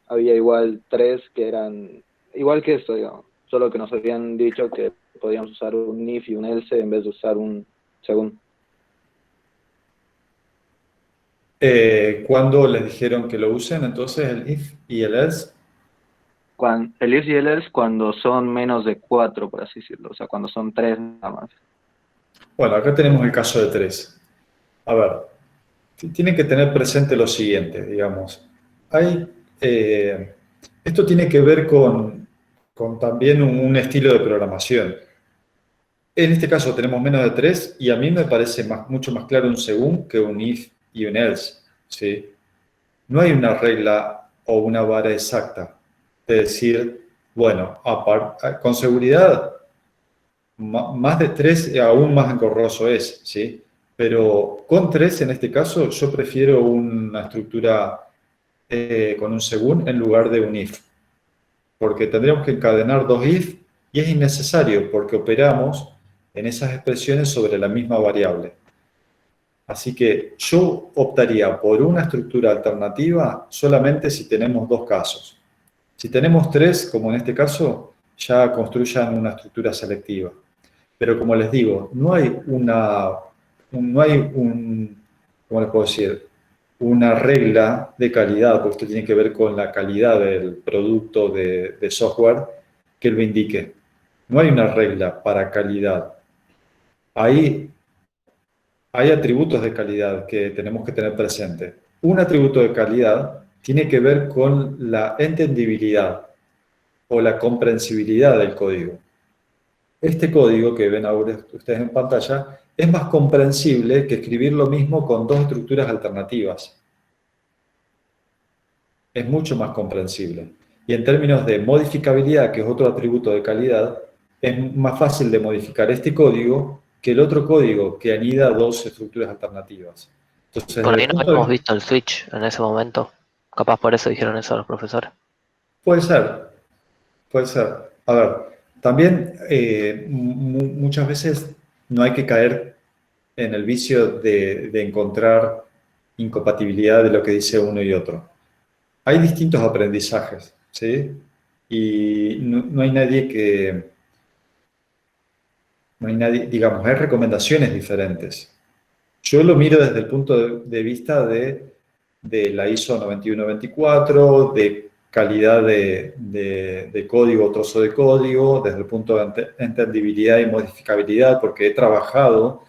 había igual 3 que eran igual que esto, digamos, solo que nos habían dicho que podíamos usar un if y un else en vez de usar un según. ¿Cuándo les dijeron que lo usen entonces el if y el else? El if y el else cuando son menos de 4, por así decirlo, o sea, cuando son 3 nada más. Bueno, acá tenemos el caso de 3. A ver, tienen que tener presente lo siguiente, digamos. Esto tiene que ver con también un estilo de programación. En este caso tenemos menos de 3 y a mí me parece mucho más claro un según que un if y un else, ¿sí? No hay una regla o una vara exacta de decir, bueno, con seguridad, más de 3 aún más engorroso es, ¿sí? Pero con 3 en este caso yo prefiero una estructura con un según en lugar de un if, porque tendríamos que encadenar 2 if y es innecesario porque operamos en esas expresiones sobre la misma variable. Así que yo optaría por una estructura alternativa solamente si tenemos 2 casos. Si tenemos 3, como en este caso, ya construyan una estructura selectiva. Pero como les digo, no hay ¿cómo les puedo decir? Una regla de calidad, porque esto tiene que ver con la calidad del producto de software que lo indique. No hay una regla para calidad. Hay atributos de calidad que tenemos que tener presente. Un atributo de calidad tiene que ver con la entendibilidad o la comprensibilidad del código. Este código que ven ahora ustedes en pantalla es más comprensible que escribir lo mismo con 2 estructuras alternativas. Es mucho más comprensible. Y en términos de modificabilidad, que es otro atributo de calidad, es más fácil de modificar este código que el otro código que anida 2 estructuras alternativas. Entonces, Por desde ahí el no punto de habíamos vista, visto el switch en ese momento. Capaz por eso dijeron eso los profesores. puede ser, puede ser. A ver, también muchas veces no hay que caer en el vicio de encontrar incompatibilidad de lo que dice uno y otro. Hay distintos aprendizajes, ¿sí? Y no hay nadie que, no hay nadie, digamos, hay recomendaciones diferentes. Yo lo miro desde el punto de vista de la ISO 9124, de calidad de código, trozo de código, desde el punto de entendibilidad y modificabilidad, porque he trabajado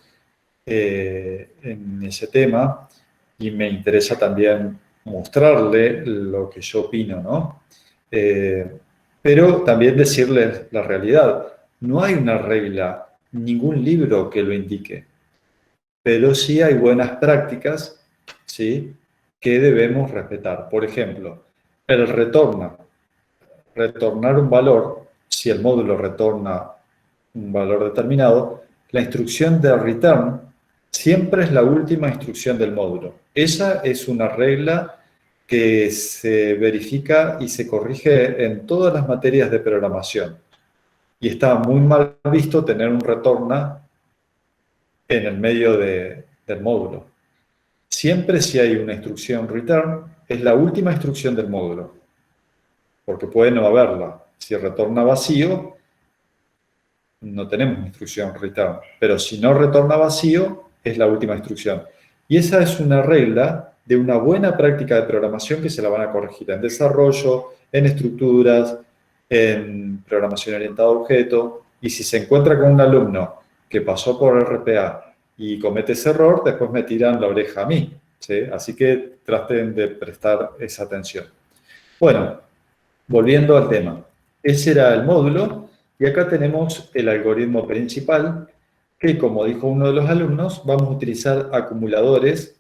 en ese tema y me interesa también mostrarle lo que yo opino, ¿no? Pero también decirles la realidad. No hay una regla, ningún libro que lo indique, pero sí hay buenas prácticas, ¿sí?, que debemos respetar. Por ejemplo, el retornar un valor, si el módulo retorna un valor determinado, la instrucción de return siempre es la última instrucción del módulo. Esa es una regla que se verifica y se corrige en todas las materias de programación. Y está muy mal visto tener un retorna en el medio del módulo. Siempre si hay una instrucción return, es la última instrucción del módulo, porque puede no haberla. Si retorna vacío, no tenemos instrucción return, pero si no retorna vacío, es la última instrucción. Y esa es una regla de una buena práctica de programación que se la van a corregir en desarrollo, en estructuras, en programación orientada a objeto, y si se encuentra con un alumno que pasó por RPA y comete ese error, después me tiran la oreja a mí, ¿sí? Así que traten de prestar esa atención. Bueno, volviendo al tema. Ese era el módulo, y acá tenemos el algoritmo principal, que como dijo uno de los alumnos, vamos a utilizar acumuladores,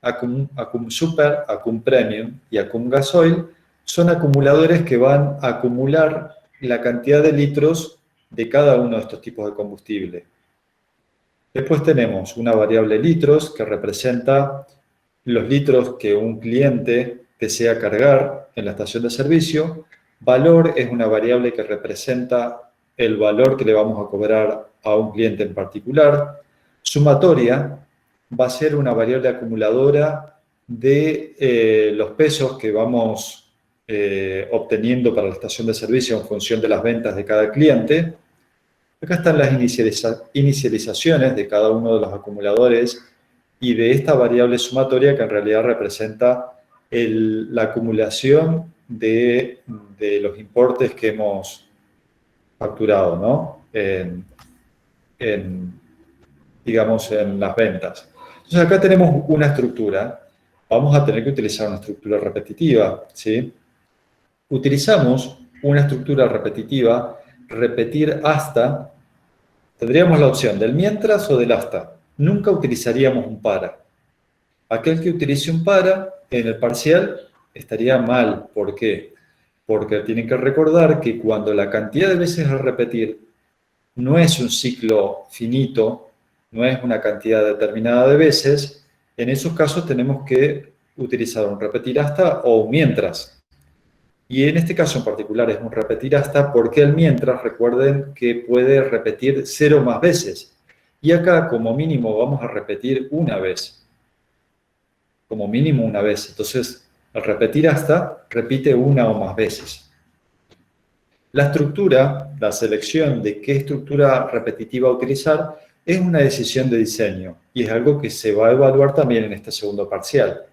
Acum Super, Acum Premium y Acum Gasoil. Son acumuladores que van a acumular la cantidad de litros de cada uno de estos tipos de combustible. Después tenemos una variable litros que representa los litros que un cliente desea cargar en la estación de servicio. Valor es una variable que representa el valor que le vamos a cobrar a un cliente en particular. Sumatoria va a ser una variable acumuladora de los pesos que vamos obteniendo para la estación de servicio en función de las ventas de cada cliente. Acá están las inicializaciones de cada uno de los acumuladores y de esta variable sumatoria que en realidad representa la acumulación de los importes que hemos facturado, ¿no? Digamos, en las ventas. Entonces acá tenemos una estructura. Vamos a tener que utilizar una estructura repetitiva, ¿sí? Utilizamos una estructura repetitiva, repetir hasta. Tendríamos la opción del mientras o del hasta. Nunca utilizaríamos un para. Aquel que utilice un para en el parcial estaría mal. ¿Por qué? Porque tienen que recordar que cuando la cantidad de veces a repetir no es un ciclo finito, no es una cantidad determinada de veces, en esos casos tenemos que utilizar un repetir hasta o un mientras. Y en este caso en particular es un repetir hasta porque el mientras, recuerden que puede repetir 0 más veces. Y acá como mínimo vamos a repetir una vez. Como mínimo una vez. Entonces, al repetir hasta, repite una o más veces. La estructura, la selección de qué estructura repetitiva utilizar, es una decisión de diseño y es algo que se va a evaluar también en este segundo parcial.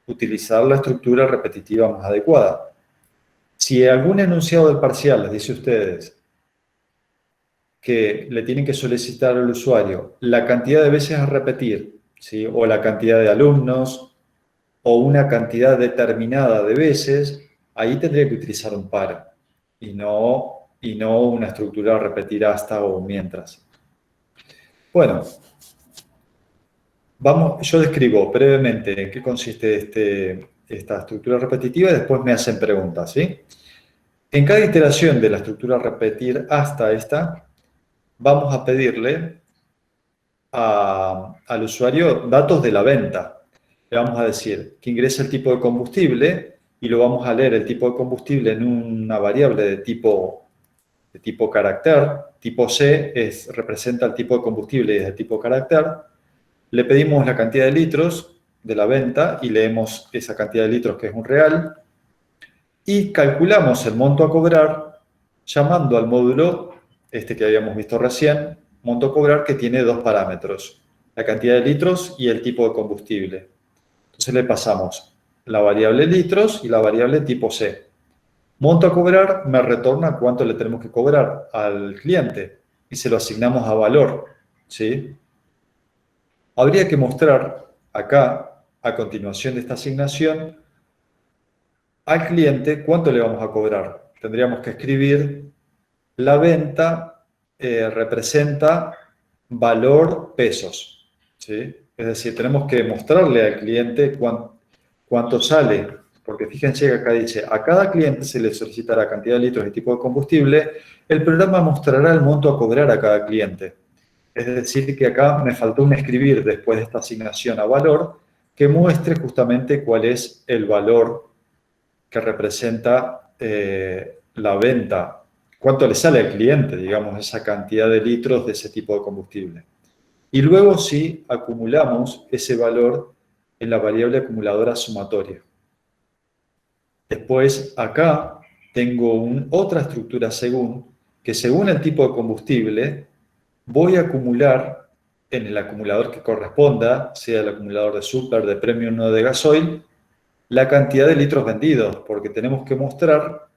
Utilizar la estructura repetitiva más adecuada. Si algún enunciado del parcial les dice a ustedes que le tienen que solicitar al usuario la cantidad de veces a repetir, ¿sí? O la cantidad de alumnos, o una cantidad determinada de veces, ahí tendría que utilizar un para y no una estructura repetir hasta o mientras. Bueno, yo describo brevemente en qué consiste esta estructura repetitiva y después me hacen preguntas, ¿sí? En cada iteración de la estructura repetir hasta esta, vamos a pedirle al usuario datos de la venta. Le vamos a decir que ingrese el tipo de combustible y lo vamos a leer el tipo de combustible en una variable de tipo carácter. Tipo C representa el tipo de combustible y es de tipo carácter. Le pedimos la cantidad de litros de la venta y leemos esa cantidad de litros que es un real. Y calculamos el monto a cobrar llamando al módulo, que habíamos visto recién, monto a cobrar, que tiene dos parámetros, la cantidad de litros y el tipo de combustible. Entonces le pasamos la variable litros y la variable tipo C. Monto a cobrar me retorna cuánto le tenemos que cobrar al cliente y se lo asignamos a valor, ¿sí? Habría que mostrar acá, a continuación de esta asignación, al cliente cuánto le vamos a cobrar. Tendríamos que escribir la venta representa valor pesos, ¿sí? Es decir, tenemos que mostrarle al cliente cuánto sale, porque fíjense que acá dice, a cada cliente se le solicitará cantidad de litros y tipo de combustible, el programa mostrará el monto a cobrar a cada cliente. Es decir, que acá me faltó un escribir después de esta asignación a valor que muestre justamente cuál es el valor que representa la venta, cuánto le sale al cliente, digamos, esa cantidad de litros de ese tipo de combustible. Y luego sí acumulamos ese valor en la variable acumuladora sumatoria. Después acá tengo otra estructura que según el tipo de combustible voy a acumular en el acumulador que corresponda, sea el acumulador de super, de premium o de gasoil, la cantidad de litros vendidos, porque tenemos que mostrar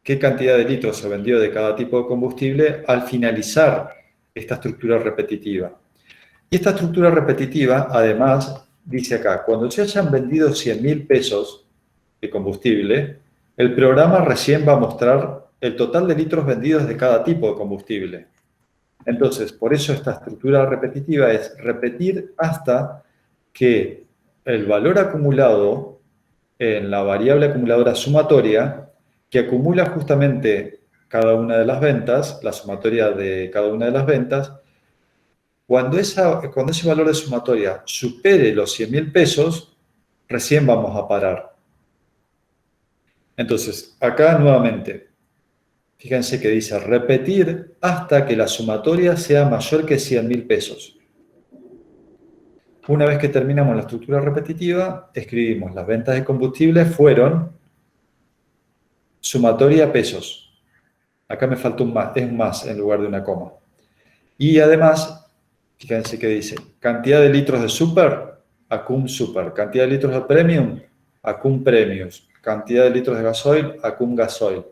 qué cantidad de litros se vendió de cada tipo de combustible al finalizar esta estructura repetitiva. Y esta estructura repetitiva, además, dice acá, cuando se hayan vendido 100.000 pesos de combustible, el programa recién va a mostrar el total de litros vendidos de cada tipo de combustible. Entonces, por eso esta estructura repetitiva es repetir hasta que el valor acumulado en la variable acumuladora sumatoria, que acumula justamente cada una de las ventas, la sumatoria de cada una de las ventas, cuando ese valor de sumatoria supere los 100.000 pesos, recién vamos a parar. Entonces, acá nuevamente, fíjense que dice repetir hasta que la sumatoria sea mayor que 100.000 pesos. Una vez que terminamos la estructura repetitiva, escribimos las ventas de combustible fueron sumatoria pesos. Acá me falta un más, es un más en lugar de una coma. Y además, fíjense que dice cantidad de litros de super, acum super. Cantidad de litros de premium, acum premius. Cantidad de litros de gasoil, acum gasoil.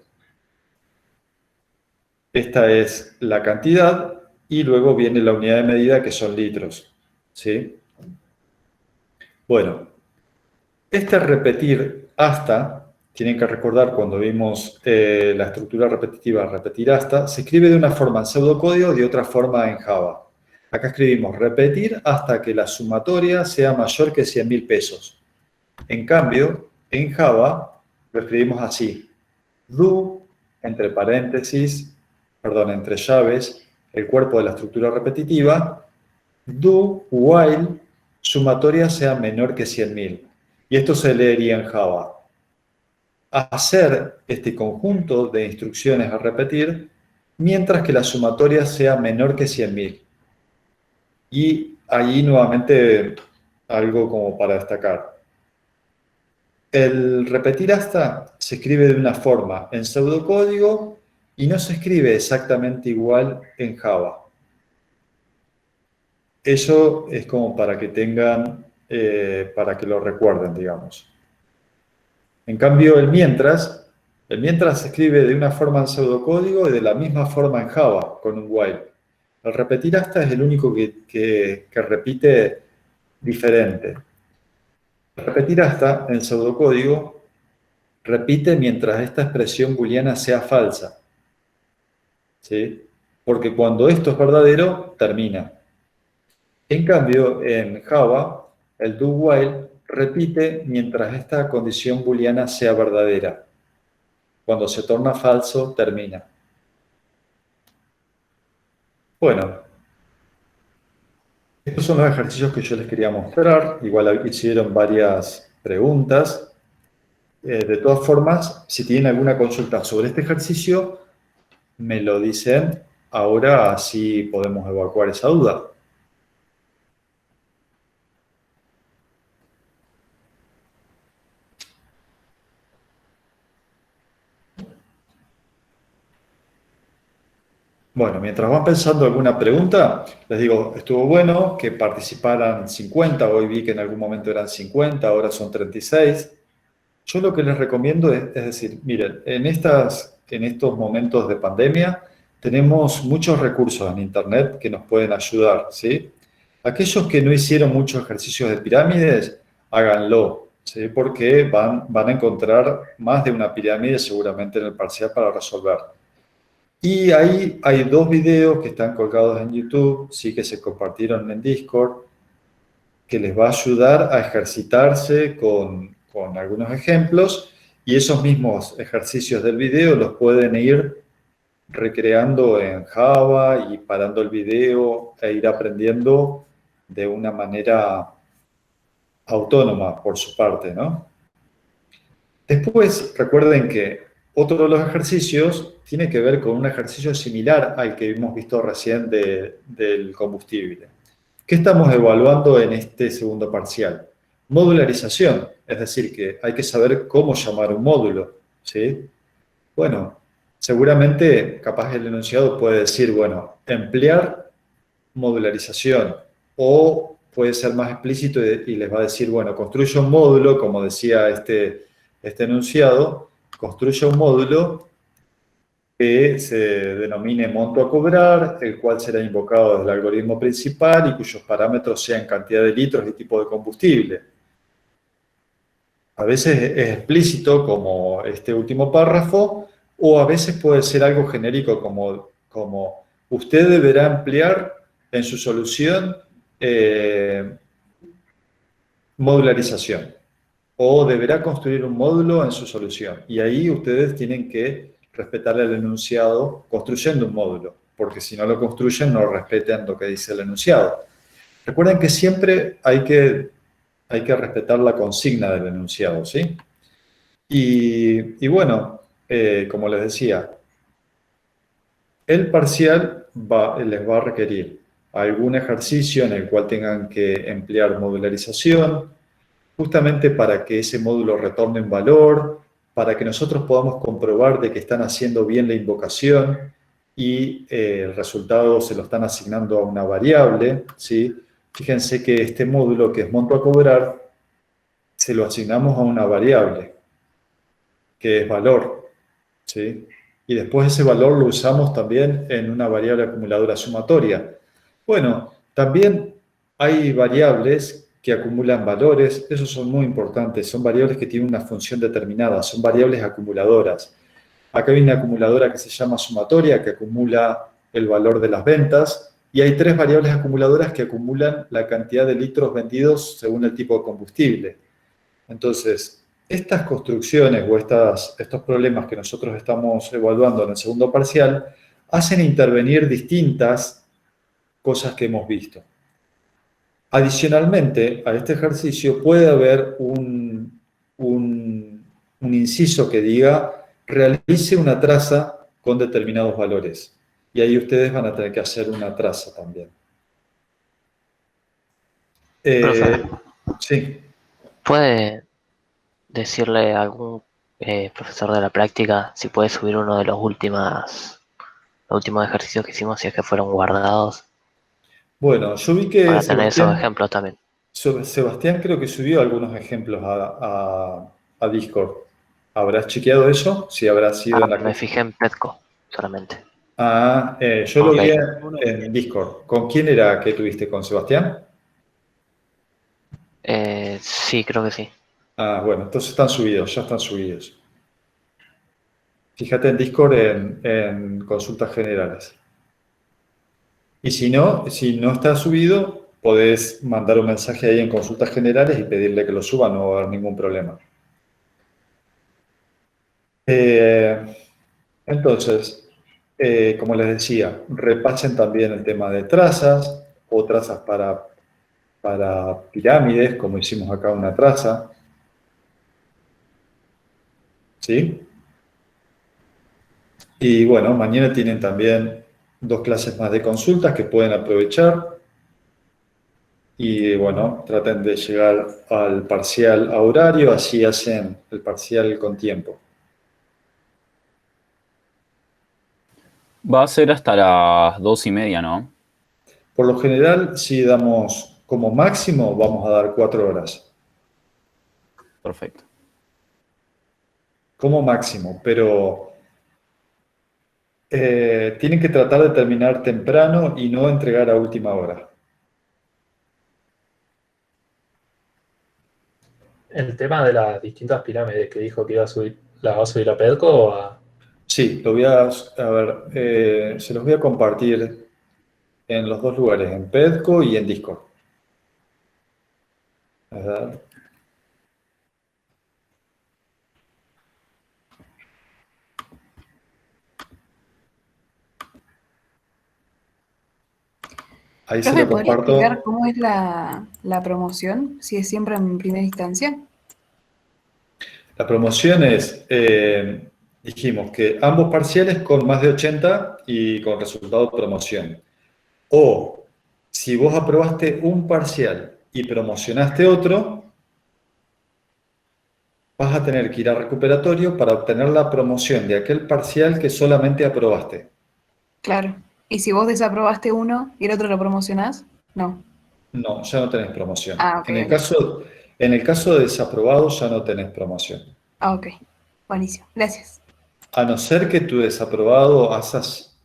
Esta es la cantidad y luego viene la unidad de medida que son litros, ¿sí? Bueno, repetir hasta, tienen que recordar cuando vimos la estructura repetitiva repetir hasta, se escribe de una forma en pseudocódigo y de otra forma en Java. Acá escribimos repetir hasta que la sumatoria sea mayor que 100.000 pesos. En cambio, en Java lo escribimos así. Do, entre paréntesis, perdón, entre llaves, el cuerpo de la estructura repetitiva, do while sumatoria sea menor que 100.000. Y esto se leería en Java. Hacer este conjunto de instrucciones a repetir mientras que la sumatoria sea menor que 100.000. Y ahí nuevamente algo como para destacar. El repetir hasta se escribe de una forma en pseudocódigo y no se escribe exactamente igual en Java. Eso es como para que tengan, para que lo recuerden, digamos. En cambio, el mientras se escribe de una forma en pseudocódigo y de la misma forma en Java, con un while. El repetir hasta es el único que repite diferente. Repetir hasta en pseudocódigo repite mientras esta expresión booleana sea falsa. ¿Sí? Porque cuando esto es verdadero, termina. En cambio, en Java, el do while repite mientras esta condición booleana sea verdadera. Cuando se torna falso, termina. Bueno, estos son los ejercicios que yo les quería mostrar. Igual hicieron varias preguntas. De todas formas, si tienen alguna consulta sobre este ejercicio, me lo dicen ahora, así podemos evacuar esa duda. Bueno, mientras van pensando alguna pregunta, les digo, estuvo bueno que participaran 50, hoy vi que en algún momento eran 50, ahora son 36. Yo lo que les recomiendo es decir, miren, en estos momentos de pandemia tenemos muchos recursos en Internet que nos pueden ayudar, ¿sí? Aquellos que no hicieron muchos ejercicios de pirámides, háganlo, ¿sí? Porque van a encontrar más de una pirámide seguramente en el parcial para resolver. Y ahí hay 2 videos que están colgados en YouTube, sí, que se compartieron en Discord, que les va a ayudar a ejercitarse con algunos ejemplos, y esos mismos ejercicios del video los pueden ir recreando en Java y parando el video e ir aprendiendo de una manera autónoma por su parte, ¿no? Después, recuerden que otro de los ejercicios tiene que ver con un ejercicio similar al que hemos visto recién del combustible. ¿Qué estamos evaluando en este segundo parcial? Modularización, es decir, que hay que saber cómo llamar un módulo, ¿sí? Bueno, seguramente capaz el enunciado puede decir, bueno, emplear modularización, o puede ser más explícito y les va a decir, bueno, construye un módulo, como decía este enunciado, construye un módulo que se denomine monto a cobrar, el cual será invocado desde el algoritmo principal y cuyos parámetros sean cantidad de litros y tipo de combustible. A veces es explícito como este último párrafo, o a veces puede ser algo genérico como usted deberá emplear en su solución modularización, o deberá construir un módulo en su solución. Y ahí ustedes tienen que respetar el enunciado construyendo un módulo, porque si no lo construyen no respetan lo que dice el enunciado. Recuerden que siempre hay que respetar la consigna del enunciado, ¿sí? Y bueno, como les decía, el parcial les va a requerir algún ejercicio en el cual tengan que emplear modularización, justamente para que ese módulo retorne un valor, para que nosotros podamos comprobar de que están haciendo bien la invocación y el resultado se lo están asignando a una variable, ¿sí? Fíjense que este módulo, que es monto a cobrar, se lo asignamos a una variable, que es valor, ¿sí? Y después ese valor lo usamos también en una variable acumuladora sumatoria. Bueno, también hay variables que acumulan valores, esos son muy importantes, son variables que tienen una función determinada, son variables acumuladoras. Acá hay una acumuladora que se llama sumatoria, que acumula el valor de las ventas, y hay 3 variables acumuladoras que acumulan la cantidad de litros vendidos según el tipo de combustible. Entonces, estas construcciones o estos problemas que nosotros estamos evaluando en el segundo parcial hacen intervenir distintas cosas que hemos visto. Adicionalmente, a este ejercicio puede haber un inciso que diga realice una traza con determinados valores. Y ahí ustedes van a tener que hacer una traza también. Profe, Sí. ¿puede decirle a algún profesor de la práctica si puede subir uno de los últimos ejercicios que hicimos, si es que fueron guardados, Bueno, yo vi que para tener esos ejemplos también? Sebastián creo que subió algunos ejemplos a Discord. ¿Habrás chequeado eso? Si habrá sido en la Me fijé en Petco solamente. yo lo Ok. vi en Discord. ¿Con quién era que tuviste? ¿Con Sebastián? Sí, creo que sí. Bueno, entonces están subidos, ya están subidos. Fíjate en Discord en consultas generales. Y si no está subido, podés mandar un mensaje ahí en consultas generales y pedirle que lo suba, no va a haber ningún problema. Entonces, como les decía, repasen también el tema de trazas o trazas para pirámides, como hicimos acá una traza. ¿Sí? Y bueno, mañana tienen también 2 clases más de consultas que pueden aprovechar. Y bueno, traten de llegar al parcial a horario, así hacen el parcial con tiempo. Va a ser hasta las 2:30, ¿no? Por lo general, si damos como máximo, vamos a dar 4 horas. Perfecto. Como máximo, pero tienen que tratar de terminar temprano y no entregar a última hora. El tema de las distintas pirámides que dijo que iba a subir, ¿la va a subir a Pedco o a...? Sí, a ver, se los voy a compartir en los 2 lugares, en Pedco y en Discord. A ver. Ahí se Profe, lo ¿podría comparto. explicar cómo es la promoción? Si es siempre en primera instancia. La promoción es, dijimos que ambos parciales con más de 80 y con resultado de promoción. O si vos aprobaste un parcial y promocionaste otro, vas a tener que ir a recuperatorio para obtener la promoción de aquel parcial que solamente aprobaste. Claro. ¿Y si vos desaprobaste uno y el otro lo promocionás? No. No, ya no tenés promoción. Ah, ok, En el ok. caso de desaprobado ya no tenés promoción. Ah, ok. Buenísimo. Gracias. A no ser que tu desaprobado hagas...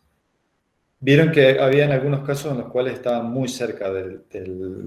Vieron que habían algunos casos en los cuales estaban muy cerca del